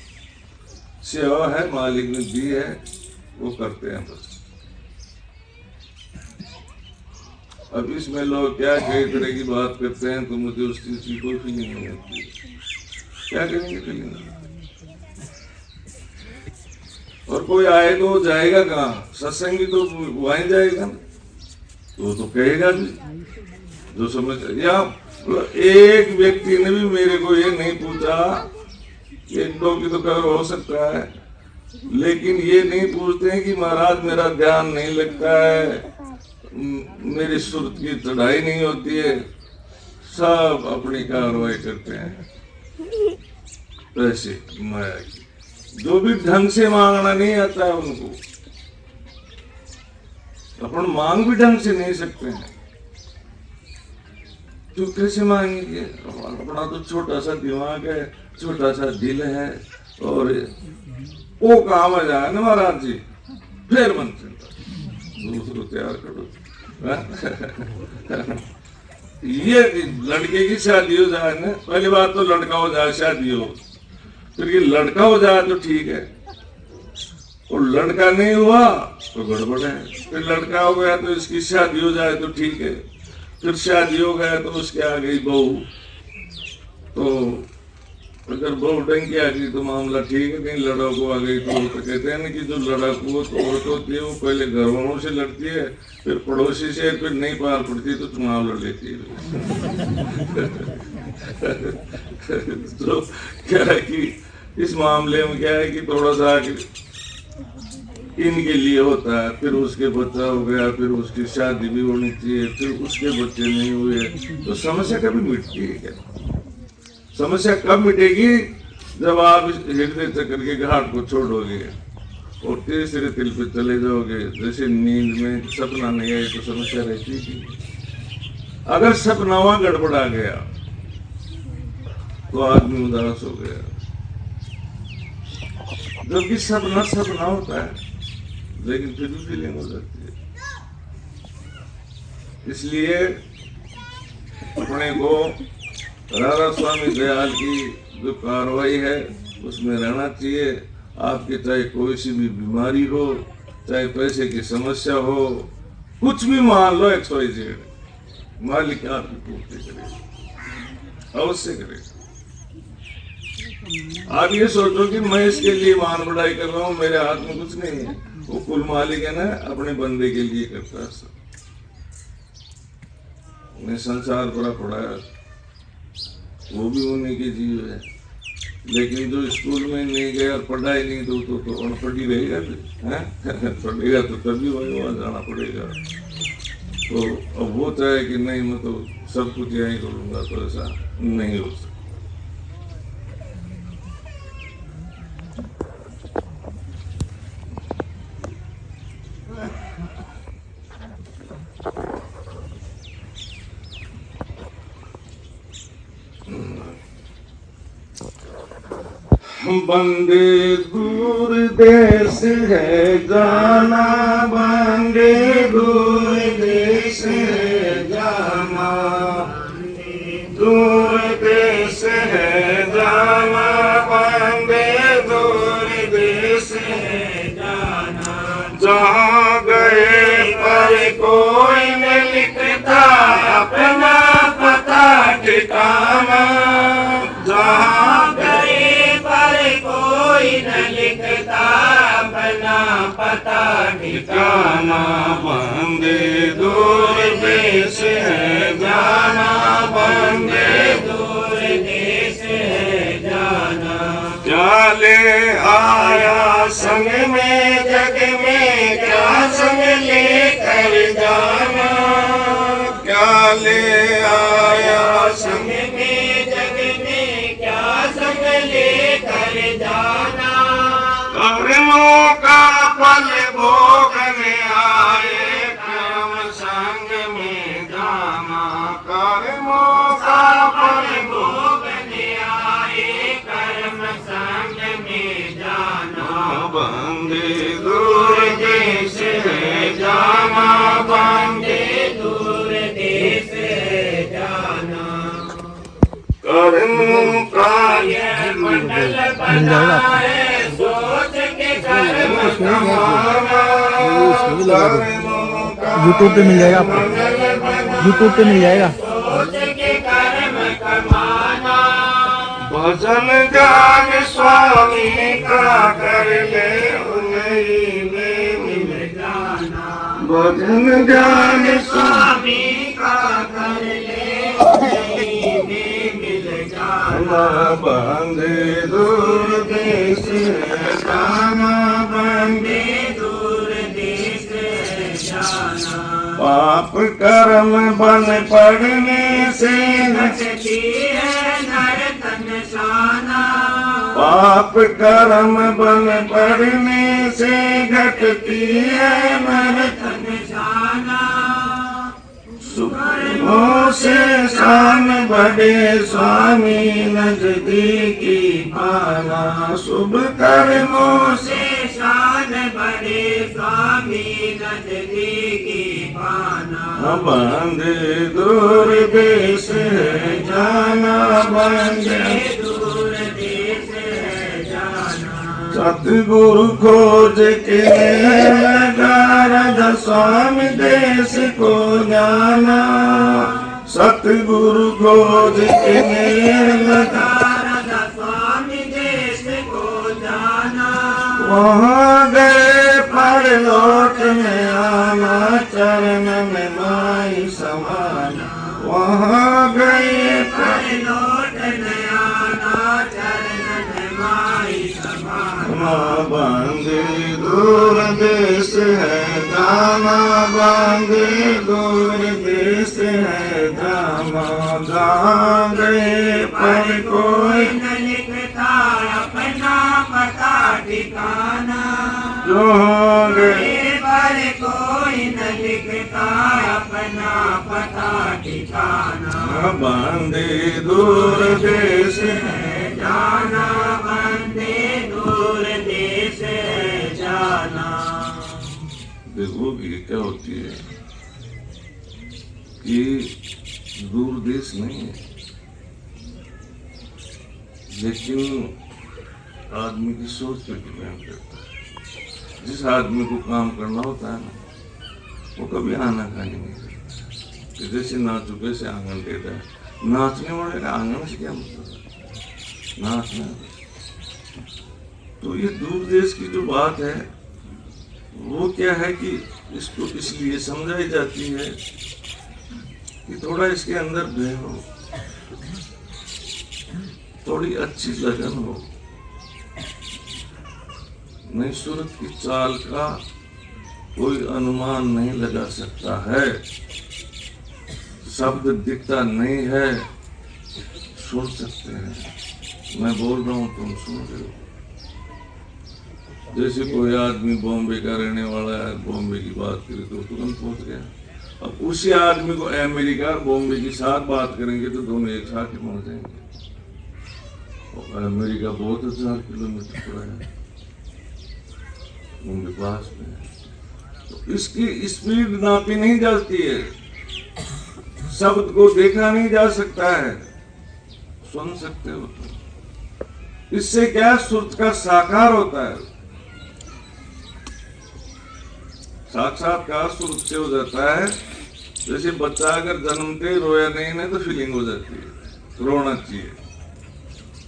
सेवा है मालिक ने दी है, वो करते हैं बस। अब इसमें लोग क्या कई तरह की बात करते हैं तो मुझे उस चीज की कोई फीलिंग नहीं होती, क्या करेंगे फीलिंग। और कोई आए तो जाएगा कहाँ, सत्संगी तो वहीं जाएगा ना, तो कहेगा भी जो समझ। या एक व्यक्ति ने भी मेरे को ये नहीं पूछा, एक दो की तो कवर हो सकता है, लेकिन ये नहीं पूछते हैं कि महाराज मेरा ध्यान नहीं लगता है, मेरी सुरत की चढ़ाई नहीं होती है, सब अपनी कार्रवाई करते हैं पैसे माया की। जो भी ढंग से मांगना नहीं आता है उनको, अपन मांग भी ढंग से नहीं सकते हैं, तो कैसे मांगेंगे। अपना तो छोटा सा दिमाग है, छोटा सा दिल है, और वो काम आ जाए ना महाराज जी, फिर मन चिंता दूसरों तैयार करो। ये लड़के की शादी हो जाए ना, पहली बात तो लड़का हो जाए, शादी हो, फिर ये लड़का हो जाए तो ठीक है, और लड़का नहीं हुआ तो गड़बड़ है। फिर लड़का हो गया तो इसकी शादी हो जाए तो ठीक है, फिर शादी हो गया तो उसके आ गई बहू, तो अगर बहू ढंग की आ गई तो मामला ठीक है, कहीं लड़ाकू आ गई तो कहते हैं ना कि जो लड़ाकू औरत होती है वो पहले घर वालों से लड़ती है, फिर पड़ोसी से, फिर नहीं पार पड़ती तो चुनाव लड़ लेती है। तो क्या है कि इस मामले में क्या है कि थोड़ा सा इनके लिए होता है, फिर उसके बच्चा हो गया, फिर उसकी शादी भी होनी चाहिए, फिर उसके बच्चे नहीं हुए, तो समस्या कभी मिटती है क्या? समस्या कब मिटेगी? जब आप हृदय चक्र के घाट को छोड़ोगे और तीसरे तिल पे चले जाओगे। जैसे नींद में सपना नहीं आए तो समस्या रहती थी, अगर सपनावा गड़बड़ा गया तो आदमी उदास हो गया, जबकि सपना सपना होता है, लेकिन फिर भी फीलिंग हो जाती है। इसलिए अपने को राधा स्वामी दयाल की जो कार्रवाई है उसमें रहना चाहिए। आपके चाहे कोई सी भी बीमारी हो, चाहे पैसे की समस्या हो, कुछ भी मान लो, XYZ, मालिक आपकी पूर्ति करेगा, अवश्य करेगा। आप ये सोचो कि मैं इसके लिए मान बढ़ाई कर रहा हूँ, मेरे हाथ में कुछ नहीं है, वो कुल मालिक है ना, अपने बंदे के लिए करता है सब। मैं संसार बड़ा पड़ा है, वो भी उन्हीं के जीव है, लेकिन जो स्कूल में नहीं गया, पढ़ाई नहीं तो अनपढ़ ही रहेगा, पढ़ेगा तो तभी वहाँ जाना पड़ेगा। तो अब वो चाहे कि नहीं मैं तो सब कुछ यही करूँगा, तो ऐसा नहीं हो सकता। बंदे दूर देश है जाना, बंदे दूर देश है जाना, दूर देश है जाना, बंदे दूर देश है जाना। जहाँ गए पर कोई न लिखता अपना पता ठिकाना, जहाँ गए पर कोई न लिखता अपना पता ठिकाना। बंदे दूर देश है जाना, बंदे दूर देश है जाना। क्या ले आया संग में जग में, क्या संग लेकर जाना, क्या ले आया संग में जग में, क्या संग लेकर जाना। कर्मों का फल भोगने आए कर्म संग में जाना, कर्मों का फल भोगने आए कर्म संग में जाना। बंदे दूर देश है जाना, बंदे दूर देश है जाना। कर्म का यह मंडल बना है, सोच के कर्म कमाना। यूट्यूब पे मिल जाएगा आपको, यूट्यूब पे मिल जाएगा। सोच के कर्म कमाना। भजन जान स्वामी का कर ले उन्हीं में मिल जाना, भजन जान स्वामी का कर ले उन्हीं में मिल जाना। बंदे दूर देश है जाना, बंदे दूर देश है जाना। पाप कर्म बन पड़ने से नचती है नरक निशाना, पाप कर्म बन पड़ने से घटती है नरक निशाना। सुखों से शान बढ़े स्वामी नजदीकी पाना, शुभ कर्मों से शान बढ़े स्वामी नजदीकी पाना। बंदे दूर देश है जाना, बंदे दूर देश है जाना। सतगुरु खोज के लगा राधा स्वामी देश को जाना, सतगुरु खोज के लगा राधा स्वामी देश को जाना। वहाँ गए पर लौट में आना, चरण में माई समाना। वहाँ गए पर लौट में आना, चरण में माई समाना। बंदे दूर देश है जाना, बंदे दूर देश है जाना। जहाँ गए पर कोई न लिखता अपना पता ठिकाना, जो गए पर कोई न लिखता अपना पता ठिकाना। बंदे दूर देश है जाना, बंदे दूर देश है जाना। देखो ये क्या होती है कि दूर देश नहीं है, लेकिन आदमी की सोच पे डिपेंड करता है। जिस आदमी को काम करना होता है ना, वो कभी आनाकानी नहीं करता। कि जैसे नाचुके से आंगन देता है, नाचने वाले का आंगन से क्या मतलब है, नाचना। तो ये दूर देश की जो बात है वो क्या है कि इसको इसलिए समझाई जाती है कि थोड़ा इसके अंदर भय हो, थोड़ी अच्छी लगन हो। नहीं, सूरत की चाल का कोई अनुमान नहीं लगा सकता है, शब्द दिखता नहीं है, सुन सकते हैं। मैं बोल रहा हूँ, तुम सुन रहे हो। जैसे कोई आदमी बॉम्बे का रहने वाला है, बॉम्बे की बात करे तो तुरंत पहुंच गया। अब उसी आदमी को अमेरिका बॉम्बे की साथ बात करेंगे तो दोनों एक साथ ही पहुंच जाएंगे। और अमेरिका बहुत 1000 किलोमीटर पड़ा है, उनके पास में है। तो इसकी स्पीड नापी नहीं जाती है, शब्द को देखा नहीं जा सकता है, सुन सकते हो तुम। इससे क्या सुरत का साकार होता है, साक्षात्कार सुरत से हो जाता है। जैसे बच्चा अगर जन्मते रोया नहीं तो फीलिंग हो जाती है, रोना चाहिए,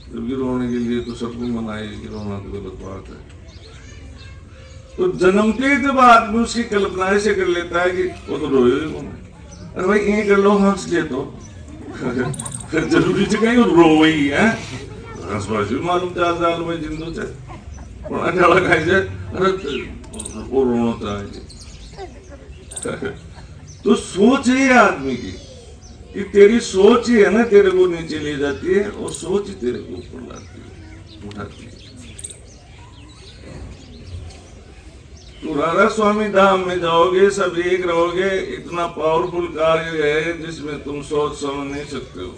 जबकि रोने के लिए तो सबको मना है कि रोना तो गलत बात है। तो जन्मते जब आदमी उसकी कल्पना ऐसे कर लेता है कि वो तो रोए ही होने, अरे भाई ये कर लो हंस ले तो जरूरी से कहीं रो ही है, हंस भी मालूम 4 साल में जिंदू से खाई जाए, अरे वो रोना चाहिए। तो सोच है आदमी की कि तेरी सोच ही है ना तेरे को नीचे ले जाती है, और सोच ही तेरे को ऊपर लाती है, उठाती है। तो राधा स्वामी धाम में जाओगे, सब एक रहोगे, इतना पावरफुल कार्य है जिसमें तुम सोच समझ नहीं सकते हो।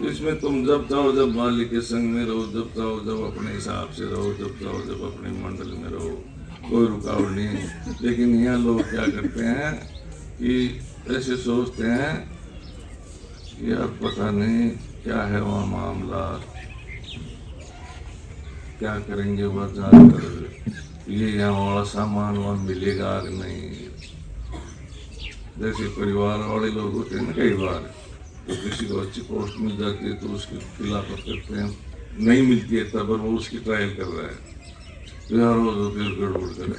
इसमें तुम जब चाहो जब मालिक के संग में रहो, जब चाहो जब अपने हिसाब से रहो, जब चाहो जब अपने मंडल में रहो, कोई रुकावट नहीं। लेकिन यहाँ लोग क्या करते हैं कि ऐसे सोचते हैं कि यार पता नहीं क्या है वहाँ मामला, क्या करेंगे वह जाकर, ये यहाँ वाला सामान वहाँ मिलेगा कि नहीं। जैसे परिवार वाले लोग होते हैं ना, कई बार तो किसी को अच्छी पोस्ट मिल जाती है तो उसकी खिलाफत करते हैं, नहीं मिलती है तब वो उसकी ट्रायल कर रहा है, तो यार वो फिर गड़बड़ करे।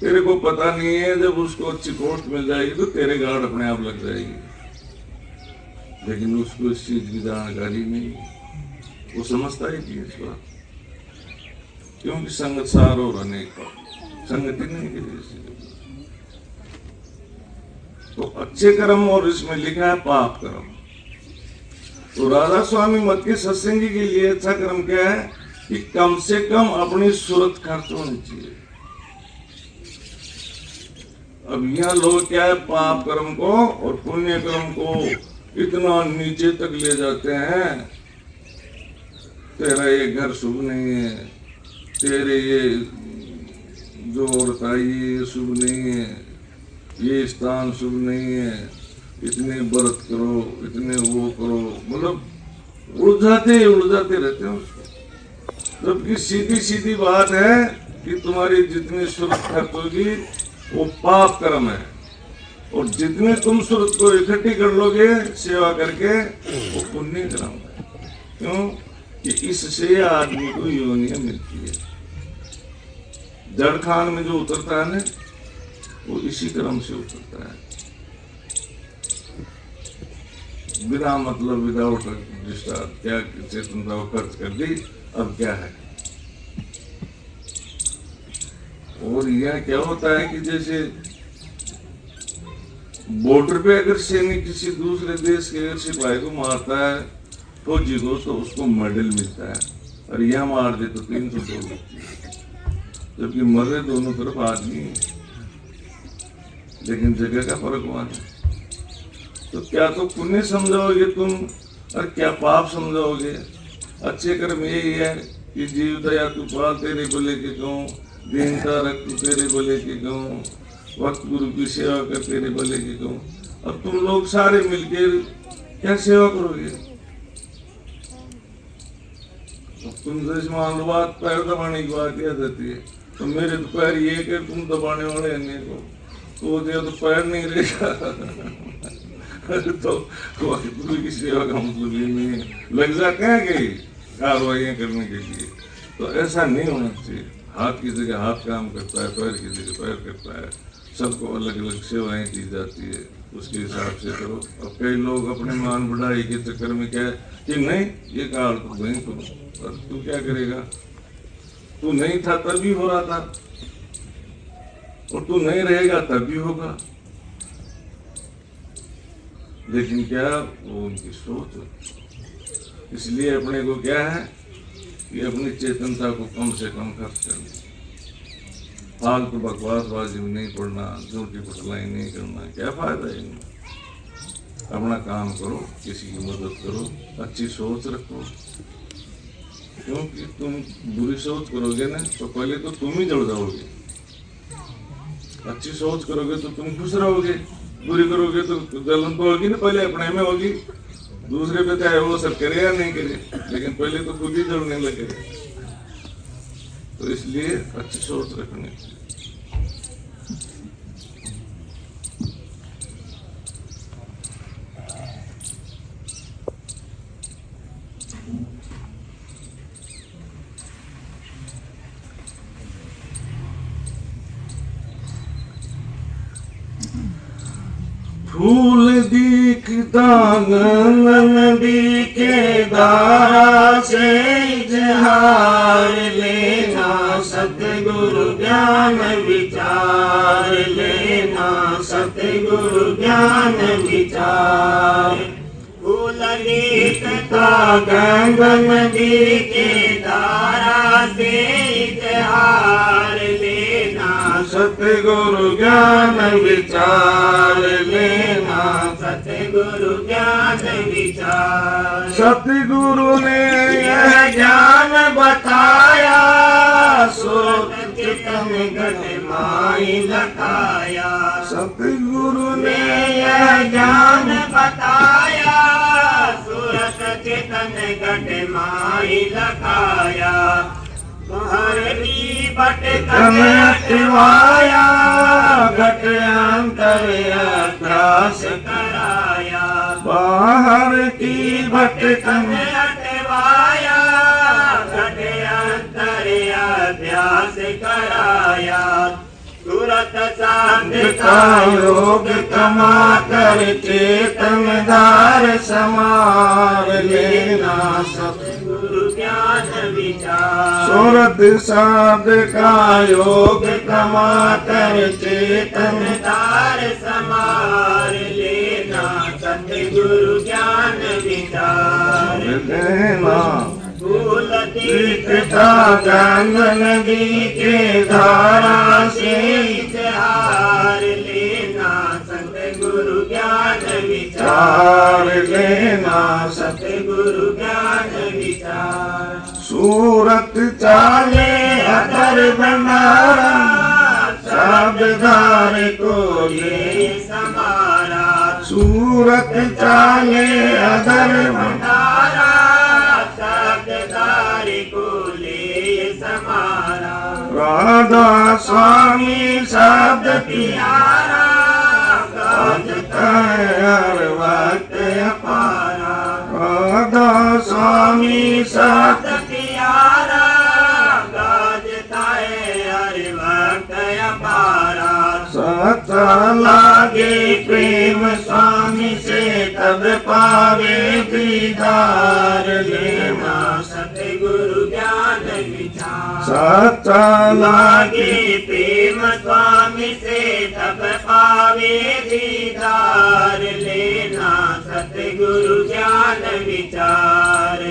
तेरे को पता नहीं है जब उसको अच्छी पोस्ट मिल जाएगी तो तेरे गार्ड अपने आप लग जाएगी, लेकिन उसको इस चीज की जानकारी नहीं, वो समझता ही नहीं इस बात, क्योंकि संगत सार और अनेक संगति नहीं के लिए। तो अच्छे कर्म और इसमें लिखा है पाप कर्म। तो राधा स्वामी मत के सत्संगी के लिए अच्छा कर्म क्या है कि कम से कम अपनी सूरत खर्च होनी चाहिए। अब यहाँ लोग क्या है पाप कर्म को और पुण्य कर्म को इतना नीचे तक ले जाते हैं, तेरा ये घर शुभ नहीं है, तेरे ये जो औरत आई ये शुभ नहीं है, ये स्थान शुभ नहीं है, इतने व्रत करो, इतने वो करो, मतलब उलझाते रहते हैं उसको। जबकि सीधी सीधी बात है कि तुम्हारी जितनी सूरत खर्च होगी वो पाप कर्म है, और जितने तुम सूरत को इकट्ठी कर लोगे सेवा करके वो पुण्य कर्म है। क्यों कि इससे आदमी को योनियां मिलती है। जड़ खान में जो उतरता है ना वो इसी कर्म से उतरता है, बिना मतलब विदाउट डिस्टर्ब। क्या चेतनता को खर्च कर दी, अब क्या है। और यह क्या होता है कि जैसे बॉर्डर पे अगर सैनिक किसी दूसरे देश के अगर सिपाही को मारता है फौजी को तो उसको मेडल मिलता है, और यह मार दे तो 300 मिलती है, जबकि मर रहे दोनों तरफ आदमी है, लेकिन जगह का फर्क हुआ है। तो क्या तो पुण्य समझोगे तुम और क्या पाप समझोगे। अच्छे कर्म यही है कि जीव दया तू पाल तेरे बोले के कहूँ, दीनता रख तू तेरे बोले के कहूँ, वक्त गुरु की सेवा कर तेरे बोले के कहूँ। अब तुम लोग सारे मिलकर क्या सेवा करोगे। तुम जैसे मान लो बात पैर दबाने की बात याद आती है, तो मेरे तो पैर ये कि तुम दबाने वाले अन्य को तो पैर नहीं रहेगा तो गुरु की सेवा का मतलब ये नहीं है, लग जाते हैं कई कार्रवाइयाँ करने के लिए। तो ऐसा नहीं होना चाहिए। हाथ की जगह हाथ काम करता है, पैर की जगह पैर करता है, सबको अलग अलग सेवाएं दी जाती है, उसके हिसाब से करो। अब कई लोग अपने मान बढ़ाई के चक्कर में क्या है कि नहीं ये कार्य तो नहीं करो, और तू क्या करेगा, तू नहीं था तब भी हो रहा था और तू नहीं रहेगा तब भी होगा। लेकिन क्या वो उनकी सोच है। इसलिए अपने को क्या है कि अपनी चेतनता को कम से कम खर्च करना, फालतू बकवासबाजी में नहीं पड़ना, झूठी पटलाई नहीं करना, क्या फायदा है इनमें। अपना काम करो, किसी की मदद करो, अच्छी सोच रखो, क्योंकि तुम बुरी सोच करोगे ना तो पहले तो तुम ही जल जाओगे, अच्छी सोच करोगे तो तुम खुश रहोगे, बुरी करोगे तो जलन तो होगी ना, पहले अपने में होगी, दूसरे पे चाहे वो सब करे या नहीं करे, लेकिन पहले तो खुद ही जलने लगे। तो इसलिए अच्छी सोच रखनी। फूल दिखता नदी के धारा से इजहार लेना, सतगुरु ज्ञान विचार लेना, सतगुरु ज्ञान विचार। फूल दिखता गंगा नदी के धारा से इजहार लेना, सतगुरु ज्ञान विचार लेना, सतगुरु ज्ञान विचार। सतगुरु ने यह ज्ञान बताया, सोच चितन घट माई लखाया। सतगुरु ने यह ज्ञान बताया, सूरत चितन घट माई लखाया। बाहर की भटकन हटवाया, घट अंतर अभ्यास कराया। बाहर की भटकन हटवाया, घट अंतर अभ्यास कराया। सूरत चांद का योग कमा कर चेतन धार समार लेना, सतगुरु ज्ञान विचार। सूरत चांद का योग कमा कर चेतन धार समार लेना, सतगुरु ज्ञान विचार लेना। फूल दिखता गंगा नदी के धारा से इजहार लेना, सतगुरु ज्ञान विचार लेना, सतगुरु ज्ञान विचार। सूरत चाले अदर भंडारा, शब्दधार को ये समारा। सूरत चाले अदर भंडारा, को ले समारा। राधा स्वामी शब्द प्यारा, गाजता हर वक्त अपारा। राधा स्वामी शब्द प्यारा, गाजता हर वक्त अपारा। सच्चा लागे प्रेम स्वामी से, तब पावे दीदार लेना, सतगुरु ज्ञान विचार। सच्चा लागे प्रेम स्वामी से, तब पावे दीदार लेना, सतगुरु ज्ञान विचार।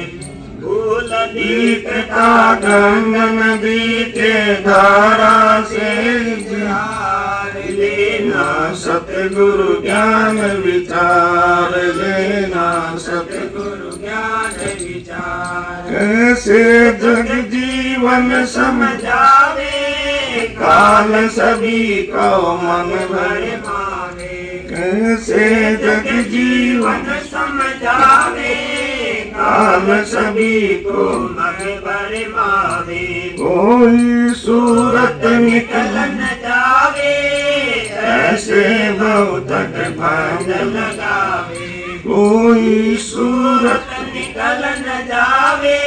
फूल दिखता गंगा नदी के धारा से इजहार लेना, सतगुरु ज्ञान विचार लेना, सतगुरु ज्ञान विचार। कैसे जग जीवन समझावे, काल सभी को मन भर मावे। कैसे जग जीवन समझावे, काल सभी को मन भर मावे। कोई सूरत निकल न जावे, ऐसे बहुतक भांग लगावे। कोई सूरत निकल न जावे,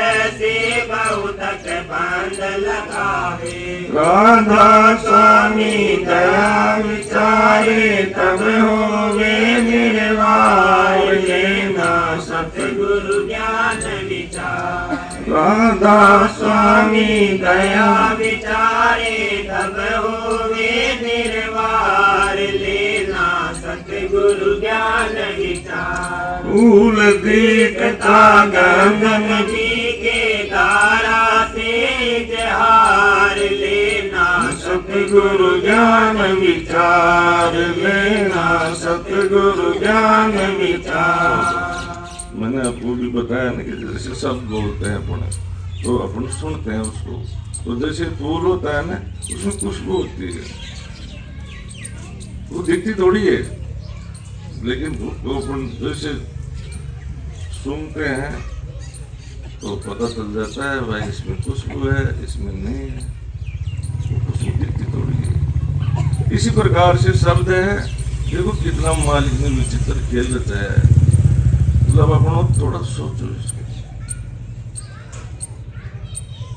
ऐसे बहुतक भांग लगावे। राधा स्वामी दया विचारे, तब होवे निर्वाण लेना, सतगुरु ज्ञान विचार। राधा स्वामी दया विचारे, तब होवे निर्वाण लेना, सतगुरु ज्ञान विचार। फूल दिखता गंगा नदी के धारा से इजहार लेना, सतगुरु ज्ञान विचार लेना, सतगुरु ज्ञान विचार। मैंने आपको भी बताया ना कि जैसे शब्द बोलते हैं अपन तो अपन सुनते हैं उसको, तो जैसे फूल होता है ना उसमें खुशबू होती है, वो दिखती थोड़ी है, लेकिन वो अपन जैसे सुनते हैं तो पता चल जाता है भाई इसमें खुशबू है, इसमें नहीं है, वो खुशबू दिखती थोड़ी है। इसी प्रकार से शब्द है, देखो कितना मालिक ने विचित्र खेल रचा है। मतलब अपन थोड़ा सोचो इसको,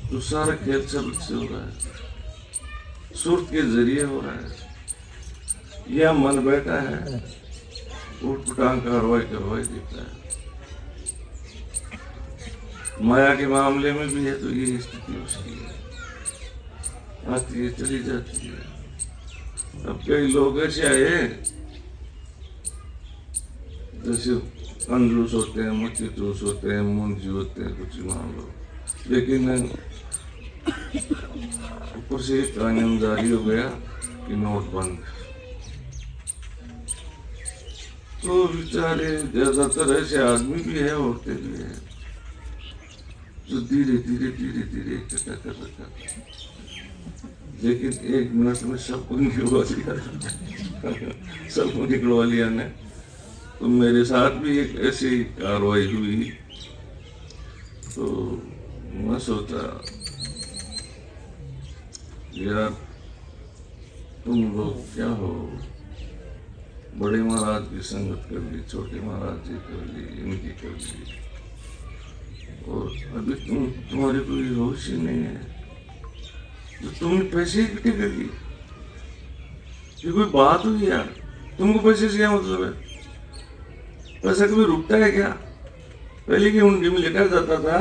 तो सारा खेल शब्द से हो रहा है, सुरत के जरिए हो रहा है। यह मन बैठा है, उठ उठांग कार्रवाई करवाई देता है। माया के मामले में भी है तो ये स्थिति उसकी है, आती है चली जाती है। अब कई लोग ऐसे आए जैसे कंजूस होते हैं, मक्खी चूस होते हैं, मुंजी होते हैं, कुछ मान लो, लेकिन ऊपर से एक कानून जारी हो गया कि नोट बंद, तो बेचारे ज्यादातर ऐसे आदमी भी है, औरतें भी है, जो धीरे धीरे धीरे धीरे इकट्ठा कर रखा, लेकिन 1 मिनट में सबको निकलवा लिया सबको निकलवा लिया ने। तो मेरे साथ भी एक ऐसी कार्रवाई हुई, तो मैं सोचा यार तुम लोग क्या हो, बड़े महाराज की संगत कर ली, छोटे महाराज जी कर ली, इनकी कर ली, और अभी तुम्हारे कोई होश ही नहीं है, तो तुमने पैसे इकट्ठे कर लिए, ये कोई बात हुई यार? तुमको पैसे से क्या मतलब है? पैसा कभी रुकता है क्या? पहले की हुंडी में लिखा जाता था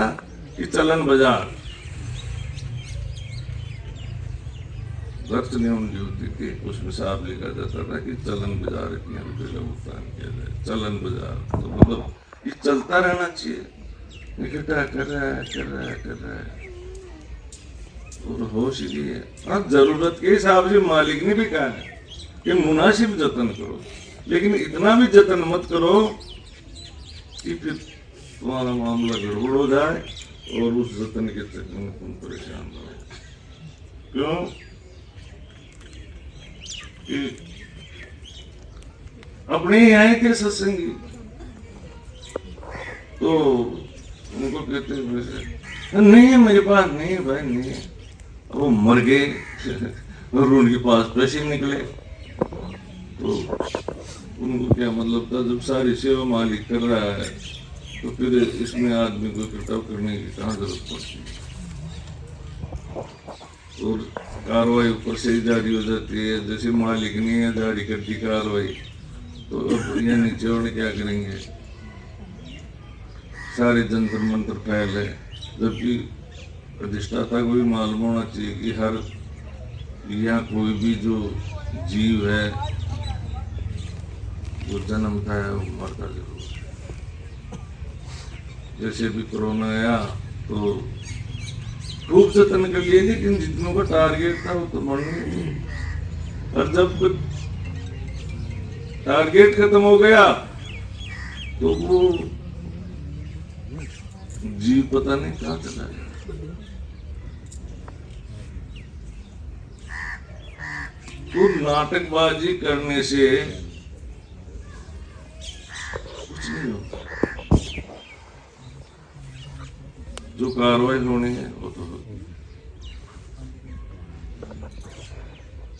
कि चलन बाजार, दर्शनीय हुंडी होती थी, उसमें साफ लिखा जाता था कि चलन बाजार इतने रुपये का भुगतान किया जाए, चलन बाजार, तो मतलब ये चलता रहना चाहिए, इकट्ठा कर रहा है कर रहा है कर रहा है, और होश ही है। हाँ, जरूरत के हिसाब से मालिक ने भी कहा है कि मुनासिब जतन करो, लेकिन इतना भी जतन मत करो कि फिर तुम्हारा मामला गड़बड़ हो जाए और उस जतन के चक्कर में तुम परेशान हो। क्यों कि अपने ही आए थे सत्संगी, तो उनको कहते वैसे नहीं है मेरे पास, नहीं है भाई नहीं है, वो मर गए और उनके पास पैसे निकले, तो उनको क्या मतलब था? जब सारी सेवा मालिक कर रहा है तो फिर इसमें आदमी को इकट्ठा करने की कहाँ जरूरत पड़ती है? और कार्रवाई ऊपर से ही जारी हो जाती है, जैसे मालिक नहीं है जारी कर दी कार्रवाई, तो अब ये नीचे और क्या करेंगे? सारे जंतर मंत्र फैल है, जबकि अधिष्ठाता को भी मालूम होना चाहिए कि हर यहाँ कोई भी जो जीव है वो जन्मता है, वो मरता जरूर है। जैसे भी कोरोना आया तो खूब जतन कर लिए, लेकिन जितनों का टारगेट था वो तो मरने नहीं, और जब टारगेट खत्म हो गया तो वो जीव पता नहीं कहाँ चला गया। तो नाटकबाजी करने से कुछ नहीं होता, जो कार्रवाई होनी है वो तो होगी।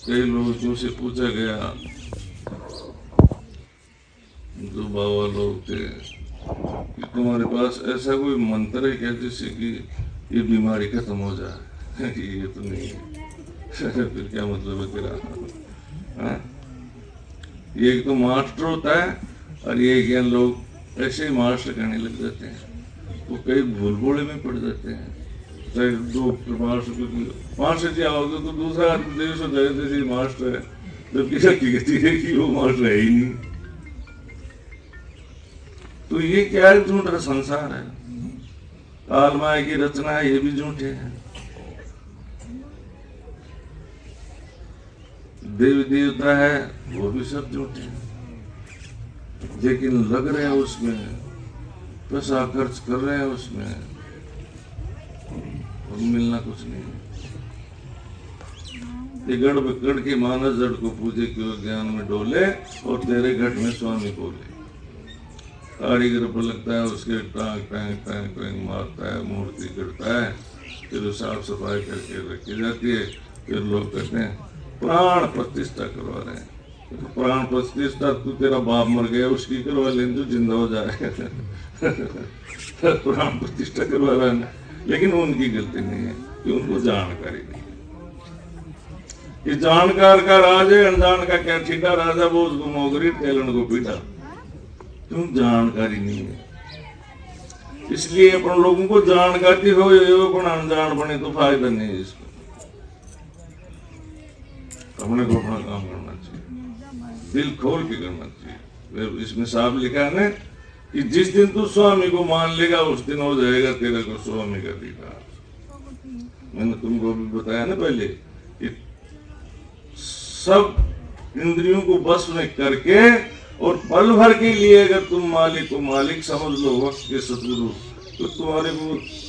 कई लोगों से पूछा गया, जो बाबा लोग थे, कि तुम्हारे पास ऐसा कोई मंत्र है क्या जिससे कि ये बीमारी खत्म हो जाए? ये तो नहीं है। फिर क्या मतलब है तेरा? ये एक तो मास्टर होता है, और ये ज्ञान लोग ऐसे ही मास्टर कहने लग जाते हैं, वो कई भूल भोले में पड़ जाते हैं। चाहे 2 मास्टर जी आओगे तो दूसरा आदमी देश हो जाए जैसे मास्टर है, जबकि हकीकत है कि वो मास्टर है ही नहीं। तो ये क्या है? झूठ का संसार है, काल माया की रचना है, ये भी झूठे हैं। देवी देवता है वो भी सब झूठे हैं, लेकिन लग रहे हैं उसमें पैसा खर्च कर रहे हैं उसमें और मिलना कुछ नहीं। ये गढ़ बिगड़ की मानस जड़ को पूजे क्यों ज्ञान में डोले और तेरे घट में स्वामी बोले। कारीगर पर लगता है उसके टांग टांग टांग टांग मारता है, मूर्ति करता है, फिर साफ सफाई करके रखी जाती है। फिर लोग कहते हैं प्राण प्रतिष्ठा करवा रहे हैं। तो प्राण प्रतिष्ठा तू तेरा बाप मर गया उसकी करवा ले जो जिंदा हो जाए। प्राण प्रतिष्ठा करवा रहा है, लेकिन उनकी गलती नहीं है कि उनको जानकारी नहीं है। ये जानकार का राज है, अनजान का क्या ठीठा राजा वो उसको मोगरी तेलन को पीटा। क्यों? जानकारी नहीं है। इसलिए अपन लोगों को जानकारी हो अपन अनजान बने तो फायदा नहीं है इसको। अपने को अपना काम करना चाहिए, दिल खोल के करना चाहिए। इसमें साफ लिखा है ना कि जिस दिन तू स्वामी को मान लेगा उस दिन हो जाएगा तेरे को स्वामी का दीदार। मैंने तुमको भी बताया ना पहले कि सब इंद्रियों को बस में करके और पल भर के लिए अगर तुम मालिक को मालिक समझ लो, वक्त के सतगुरु, तो तुम्हारे को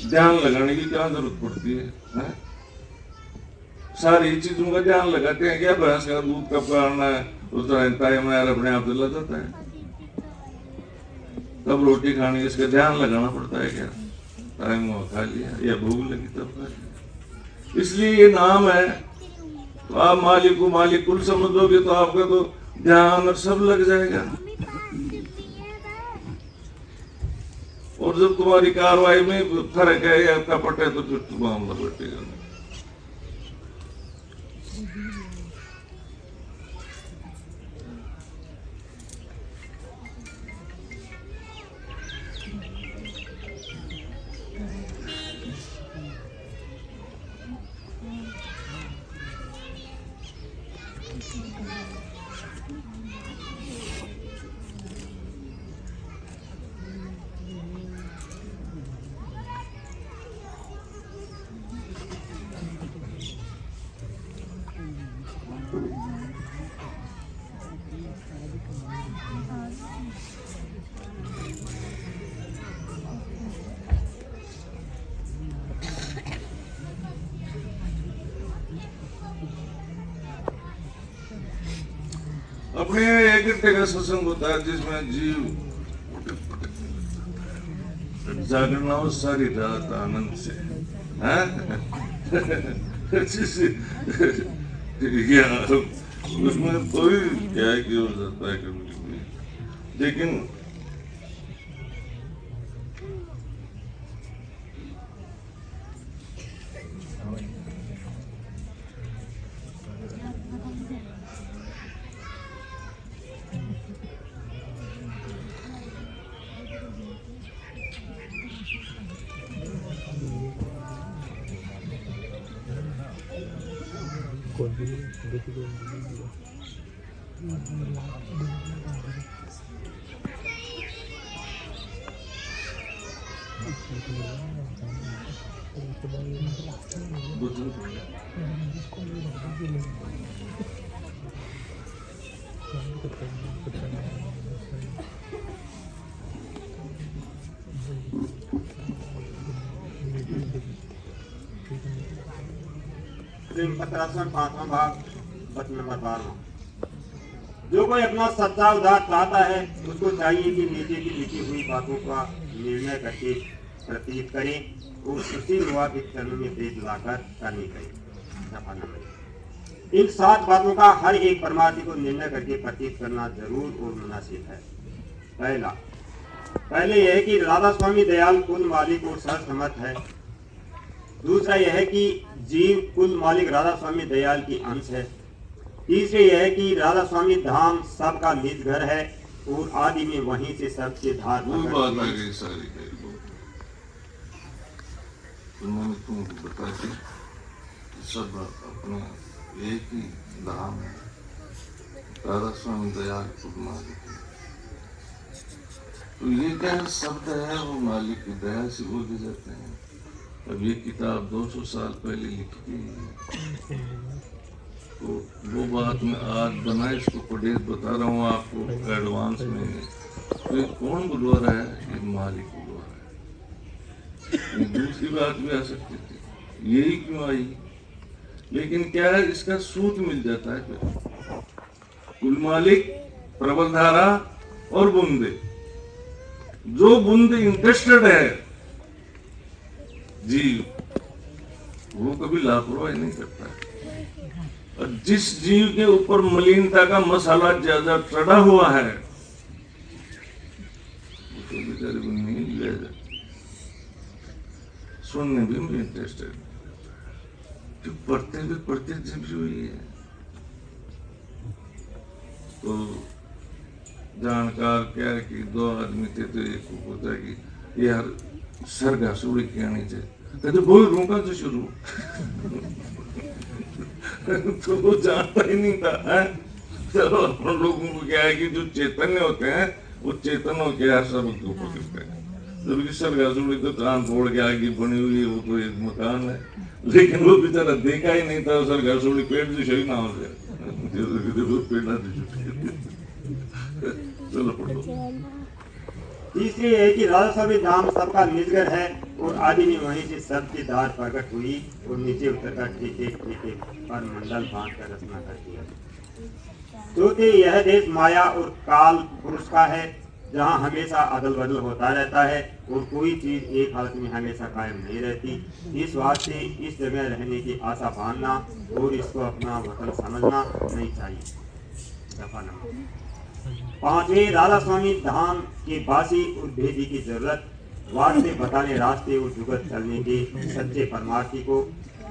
ध्यान लगाने की क्या जरूरत पड़ती है? सारी चीजों का ध्यान लगाते हैं क्या? भैंस का दूध कब काटना है उस टाइम में यार अपने आप चला जाता है। तब रोटी खानी इसका ध्यान लगाना पड़ता है क्या? टाइम में खा लिया या भूख लगी तब खा लिया। इसलिए ये नाम है। तो आप मालिक को मालिक कुल समझोगे तो आपका तो ध्यान और सब लग जाएगा। और जब तुम्हारी कार्रवाई में फर्क है या कपट है तो फिर तुम मामला बैठेगा। अपने 1 घंटे का सत्संग होता है जिसमें जीव जागरना हो सारी रात आनंद से। उसमें कोई क्या है कि हो जाता है कभी, लेकिन पांचवा भाग पत्र नंबर 12। जो कोई अपना सच्चा उद्धार चाहता है उसको चाहिए कि नीचे की लिखी हुई बातों का निर्णय करके प्रतीत करे और उसी दुआ के चरणों में पेट लाकर करनी करे। इन 7 बातों का हर एक परमार्थी को निर्णय करके प्रतीत करना जरूर और मुनासिब है। पहले यह है कि राधा स्वामी दयाल कुल मालिक और सर्वसमर्थ है। दूसरा यह है कि जीव कुल मालिक राधा स्वामी दयाल की अंश है। तीसरे यह है कि राधा स्वामी धाम सबका निज घर है और आदि में वहीं से सबसे धार सब अपना एक ही धाम है, राधा स्वामी दयाल कुल मालिक। तो ये क्या शब्द है वो मालिक की दया से बोले जाते हैं। अब ये किताब 200 साल पहले लिखी गई है, तो वो बात मैं आज बना इसको पढ़े बता रहा हूँ आपको एडवांस में। तो कौन बुलवा रहा है? ये मालिक बुलवा दूसरी बात भी आ सकती थी, यही क्यों आई? लेकिन क्या है, इसका सूत मिल जाता है फिर। कुल मालिक, प्रबल धारा और बूंदे, जो बूंदे इंटरेस्टेड है जीव, वो कभी लापरवाही नहीं करता है। और जिस जीव के ऊपर मलिनता का मसाला ज्यादा चढ़ा हुआ है, उसको बेचारे को नहीं लिया जाता। सुनने भी में इंटरेस्टेड, जो पढ़ते जीव जो ही है। तो जानकार क्या है कि दो आदमी थे, तो एक को होता है कि यार सरगा सुड़ी के आनी चाहिए, कहते बोल रूंगा तो शुरू तो वो जानता ही नहीं था है? तो हम लोगों को क्या है कि जो चैतन्य होते हैं वो चेतन हो क्या शब्द को पकड़ते हैं। जबकि सरगा सुड़ी तो कान फोड़ के आगे बनी हुई है, वो तो एक मकान है, लेकिन वो बेचारा देखा ही नहीं था। सरगा सुड़ी पेड़ जो सही ना हो जाए, चलो पढ़ो। तीसरी है कि राधा स्वामी धाम सबका निजगर है और आदि में वहीं से सबके द्वार प्रकट हुई और नीचे उतर कर ठेके ठेके पर मंडल बांध कर रचना कर दिया। चौथे, यह देश माया और काल पुरुष का है, जहाँ हमेशा अदल बदल होता रहता है और कोई चीज एक हालत में हमेशा कायम नहीं रहती। इस वास्ते इस जगह रहने की आशा बांधना और इसको अपना वतन समझना नहीं चाहिए। दफा नंबर 5, राधा स्वामी धाम के बासी और भेदी की जरूरत, वास्ते बताने रास्ते और जुगत चलने के सच्चे परमार्थी को,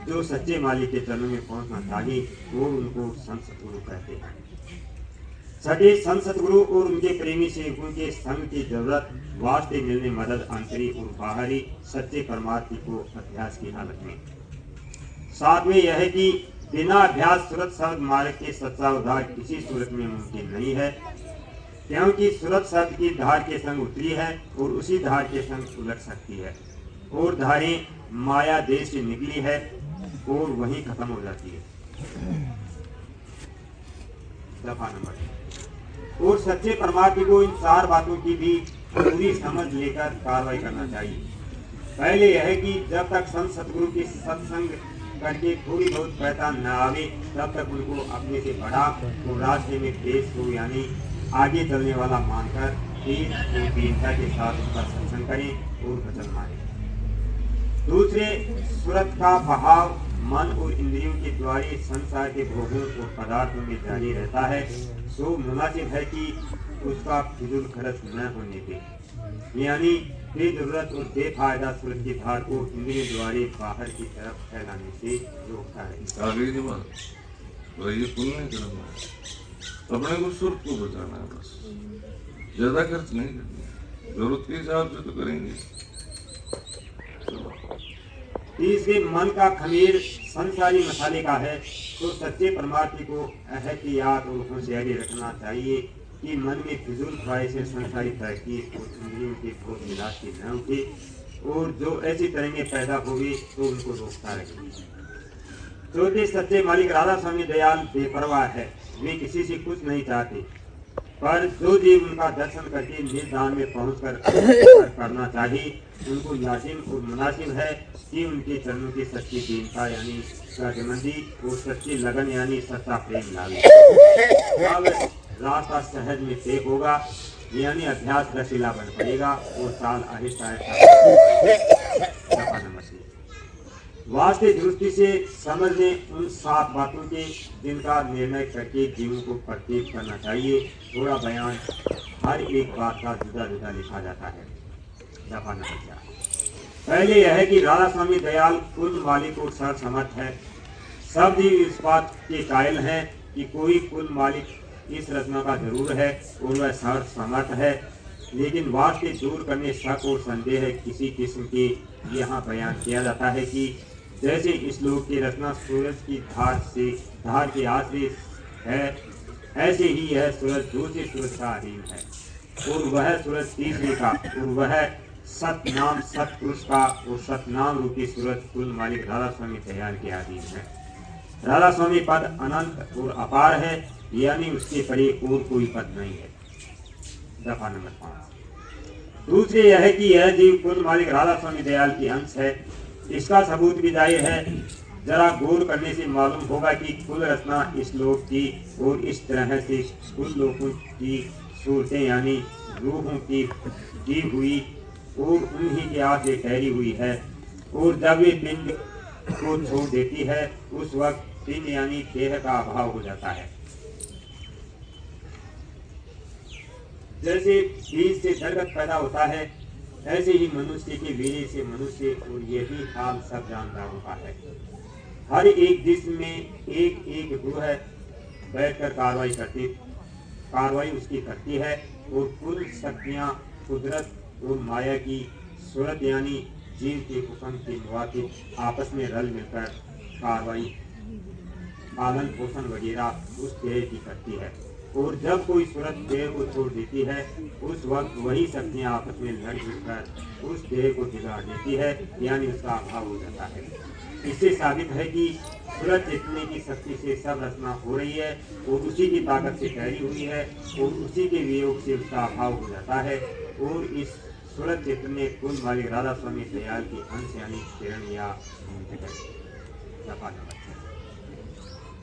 जो सच्चे मालिक के चरणों में पहुंचना चाहिए, वो उनको संत सतगुरु कहते हैं। 6, संत सतगुरु और उनके प्रेमी सेवकों के संग की जरूरत, वास्ते मिलने मदद आंतरिक और बाहरी सच्चे परमार्थी को अभ्यास की हालत में। 7, यह है कि बिना अभ्यास सूरत शब्द मार्ग के सच्चा उद्धार किसी सूरत में मुमकिन नहीं है, क्योंकि सूरत शब्द की धार के संग उतरी है और उसी धार के संग उलट सकती है, और धारें माया देश से निकली है और वहीं खत्म हो जाती है। दफा नंबर। और सच्चे परमार्थी को इन 4 बातों की भी पूरी समझ लेकर कार्रवाई करना चाहिए। पहले यह है कि जब तक संत सतगुरु की सत्संग करके थोड़ी बहुत पहचान न आवे, तब तक उनको अपने से बड़ा और रास्ते में पेश हो यानी आगे चलने वाला मानकर तेज और दीनता के साथ उसका सत्संग करें और वचन मारे। दूसरे, सूरत का बहाव मन और इंद्रियों के द्वारा संसार के भोगों और पदार्थों में जारी रहता है, सो मुनासिब है कि उसका फिजूल खर्च न होने दे, यानी बेजरूरत और बेफायदा सूरत की धार को इंद्रियों द्वारा बाहर की तरफ फैलाने से रोकता है। आगे की बात, ये पुण्य नहीं करना है, अपने को सूरत को बचाना है, बस ज्यादा खर्च नहीं करना, जरूरत के हिसाब से तो करेंगे। तीसरे, मन का खमीर संसारी मसाले का है, तो सच्चे परमार्थी को एहतियात और होशियारी रखना चाहिए कि मन में फिजूल ख्वाहिशें संसारी तरक्की और इंद्रियों के भोग विलास की न उठे, और जो ऐसी तरंगे पैदा होगी तो उनको रोकता रहे। चौथे, सच्चे मालिक राधा स्वामी दयाल बेपरवाह है, वे किसी से कुछ नहीं चाहते, पर जो जीव उनका दर्शन करके निर्दान में पहुंचकर करना चाहिए, उनको लाजिम और मुनासिब है कि उनके चरणों की सच्ची दीनता यानी सजमंदी और सच्ची लगन यानी सच्चा प्रेम लावे। अब रास्ता सहज में तय होगा, यानी अभ्यास रसीला बन पड़ेगा और चाल आहिस्ता आहिस्ता। वास्ते दृष्टि से समझने उन 7 बातों के जिनका निर्णय करके जीवों को प्रतीक करना चाहिए। थोड़ा बयान हर एक बात का जुदा जुदा लिखा जाता है। दफा नंबर 4। पहले यह है कि राधा स्वामी दयाल कुल मालिक और सर्वसमर्थ है। सब ही इस बात के कायल हैं कि कोई कुल मालिक इस रचना का जरूर है और वह सर्वसमर्थ है, लेकिन वास्ते दूर करने शक और संदेह किसी किस्म के यहाँ बयान किया जाता है कि जैसे इस लोक की रचना सूरज की धार के आश्रय है, ऐसे ही यह सूरज दूसरे सूरज का अधीन है और वह सूरज तीसरे का, और वह सतनाम सतपुरुष का और सतनाम रूपी सूरज कुल मालिक राधा स्वामी दयाल के अधीन है। राधा स्वामी पद अनंत और अपार है, यानी उसके परे और कोई पद नहीं है। दफा नंबर 5। दूसरी यह है कि यह जीव कुल मालिक राधा स्वामी दयाल की अंश है। इसका सबूत भी जाहिर है। जरा गौर करने से मालूम होगा कि कुल रचना इस लोक की और इस तरह से कुल लोगों की सूरतें यानी रूहों की हुई और उन्हीं के हाथ से ठहरी हुई है। और जब ये पिंड को छोड़ देती है उस वक्त पिंड यानी देह का अभाव हो जाता है। जैसे बीज से दरगत पैदा होता है ऐसे ही मनुष्य के वीर्य से मनुष्य, और यही हाल सब जानदारों का है। हर एक जिस्म में एक एक रूह बैठकर कार्रवाई उसकी करती है और कुल शक्तियाँ कुदरत और माया की सूरत यानी जीव के हुक्म के मुताबिक आपस में रल मिलकर कार्रवाई पालन पोषण वगैरह उस देह की करती है। और जब कोई सूरत देह को छोड़ देती है उस वक्त वही शक्तियाँ आपस में लड़ मिलकर उस देह को बिगाड़ देती है यानी उसका अभाव हो जाता है। इससे साबित है कि सूरत चेतने की शक्ति से सब रचना हो रही है और उसी की ताकत से ठहरी हुई है और उसी के वियोग से उसका अभाव हो जाता है। और इस सूरत चेतने कुल मालिक राधा स्वामी दयाल की अंश यानी किरण या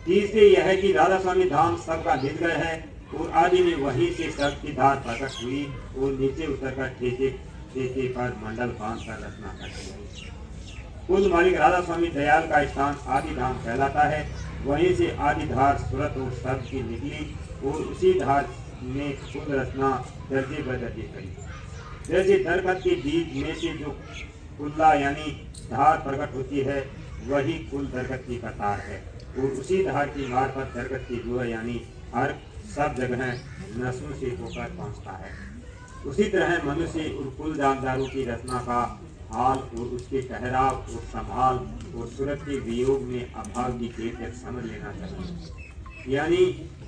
तीसरे यह है कि राधा स्वामी धाम सबका हृदय है और आदि में वहीं से सब की धार प्रकट हुई और नीचे उतरकर ठेके पर मंडल बांध कर रचना करती है। कुल मालिक राधा स्वामी दयाल का स्थान आदि धाम कहलाता है। वहीं से आदि धार सूरत और सब की निकली और उसी धार में कुल रचना दर्जे बदर्जे करी। जैसे दरखत के बीज में से जो कुल्ला यानी धार प्रकट होती है वही कुल दरखत की कतार है और उसी धार की मार्फत दरखत की रूह यानी हर सब जगह नसों से होकर पहुँचता है। उसी तरह मनुष्य और कुल जानदारों की रचना का हाल और उसके ठहराव और संभाल और सूरत के वियोग में अभाव की देख कर समझ लेना चाहिए। यानी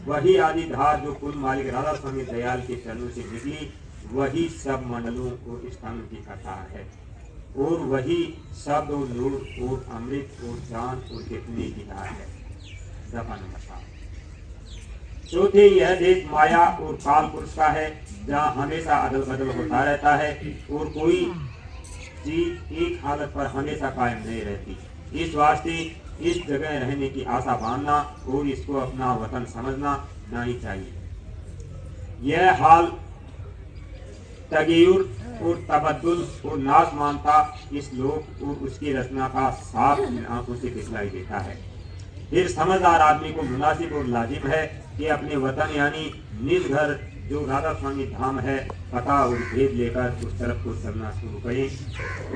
वही आदि धार जो कुल मालिक राधा स्वामी दयाल के चरणों से निकली वही सब मंडलों और स्थानों की कतार है और वही शब्द और नूर और अमृत और जान और जितने की धार है। दफा नंबर 7। चौथे यह देश माया और काल पुरुष का है जहाँ हमेशा अदल बदल होता रहता है और कोई चीज एक हालत पर हमेशा कायम नहीं रहती। इस वास्ते इस जगह रहने की आशा बांधना और इसको अपना वतन समझना नहीं चाहिए। यह हाल तगीर और तबद्दुल और नाश मानता इस लोक और उसकी रचना का साफ आंखों से दिखलाई देता है। फिर समझदार आदमी को मुनासिब और लाजिम है कि अपने वतन यानी निज घर जो राधा स्वामी धाम है पता और भेद लेकर उस तरफ को चलना शुरू करें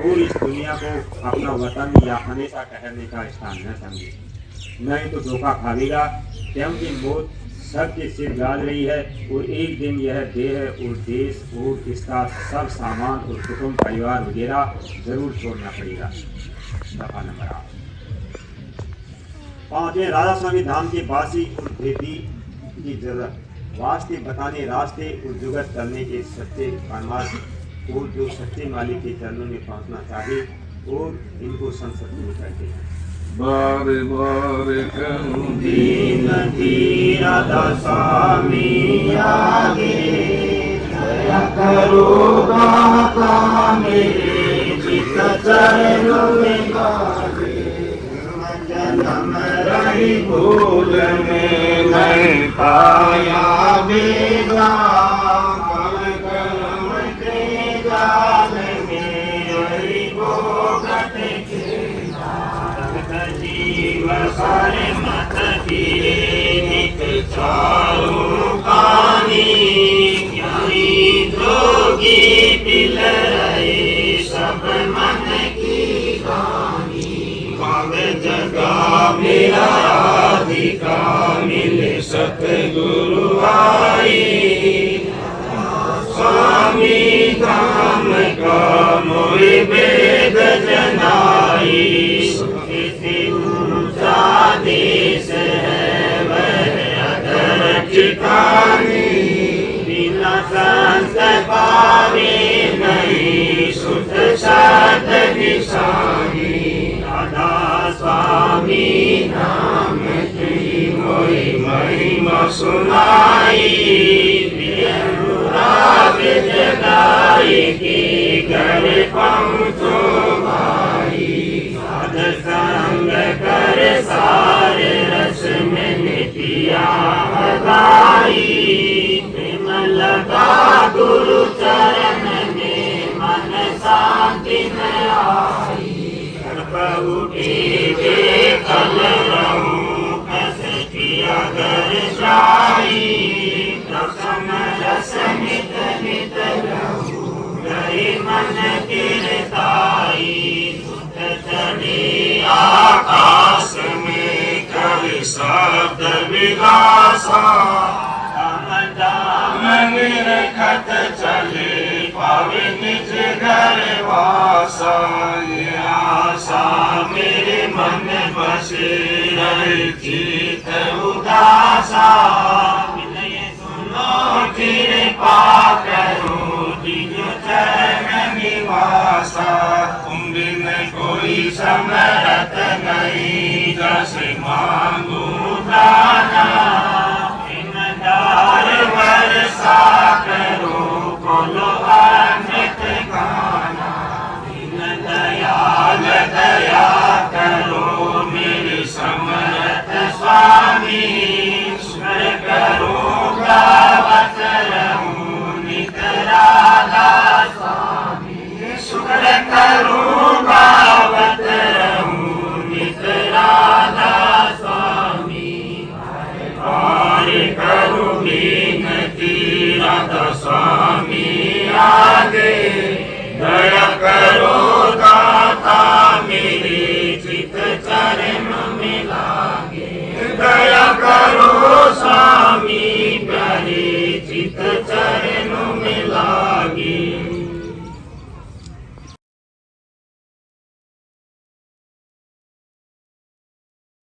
और इस दुनिया को अपना वतन या हमेशा ठहरने का स्थान न समझे, नहीं तो धोखा खाएगा। क्योंकि मौत सबके सिर गाल रही है और एक दिन यह देह और देश और इसका सब सामान और कुटुंब परिवार वगैरह जरूर छोड़ना पड़ेगा। दफा नंबर 8। पांचवें राधा स्वामी धाम के बासी और भेदी की जरूरत वास्ते बताने रास्ते और जुगत चलने के सच्चे परमार्थ और जो सच्चे मालिक के चरणों में पहुंचना चाहे और इनको संसद में कहते हैं। बारे बारे कहूँ दीन राधा स्वामी आगे दया करो दाता मेरे चित चरणों में गावे जन्म रही भूल में मैं पाया बेगा कर्म के जाल में हरि भोगत जीव सारे मत नित चारों कानी ज्ञानी जोगी पिल रहे सब मन की गानी भाग जगा मेरा राधिका मिले सतगुरु आई स्वामी धाम का मोरे वेद जनाई देश है वह अदर ठिकानी बिना संत पावे नहीं सुध साध निशानी राधा स्वामी नाम की मोई महिमा सुनाई अनुराग जगाई समरस नित नित रहु गई मन कीरताई सुत चढ़ी आकाश में कवि शब्द विलासा निरखत चले पावे निज घर वासा ये आशा मेरे मन बसे रहे चित उदासा विनय सुनो कृपा करो जिन चरण निवासा तुम बिन कोई समरथ नहीं जस मांगू दाना वर्षा करो बोलो अमृत गाना दीन दयाल दया करो मेरे समर्थ स्वामी स्वर करो गावत रहूं नित राधा स्वामी स्वर करो गावत रहूं नित राधा स्वामी करो विनती राधा स्वामी आगे दया करो दाता मेरे चित चरण में लागे दया करो स्वामी प्यारे चित चरण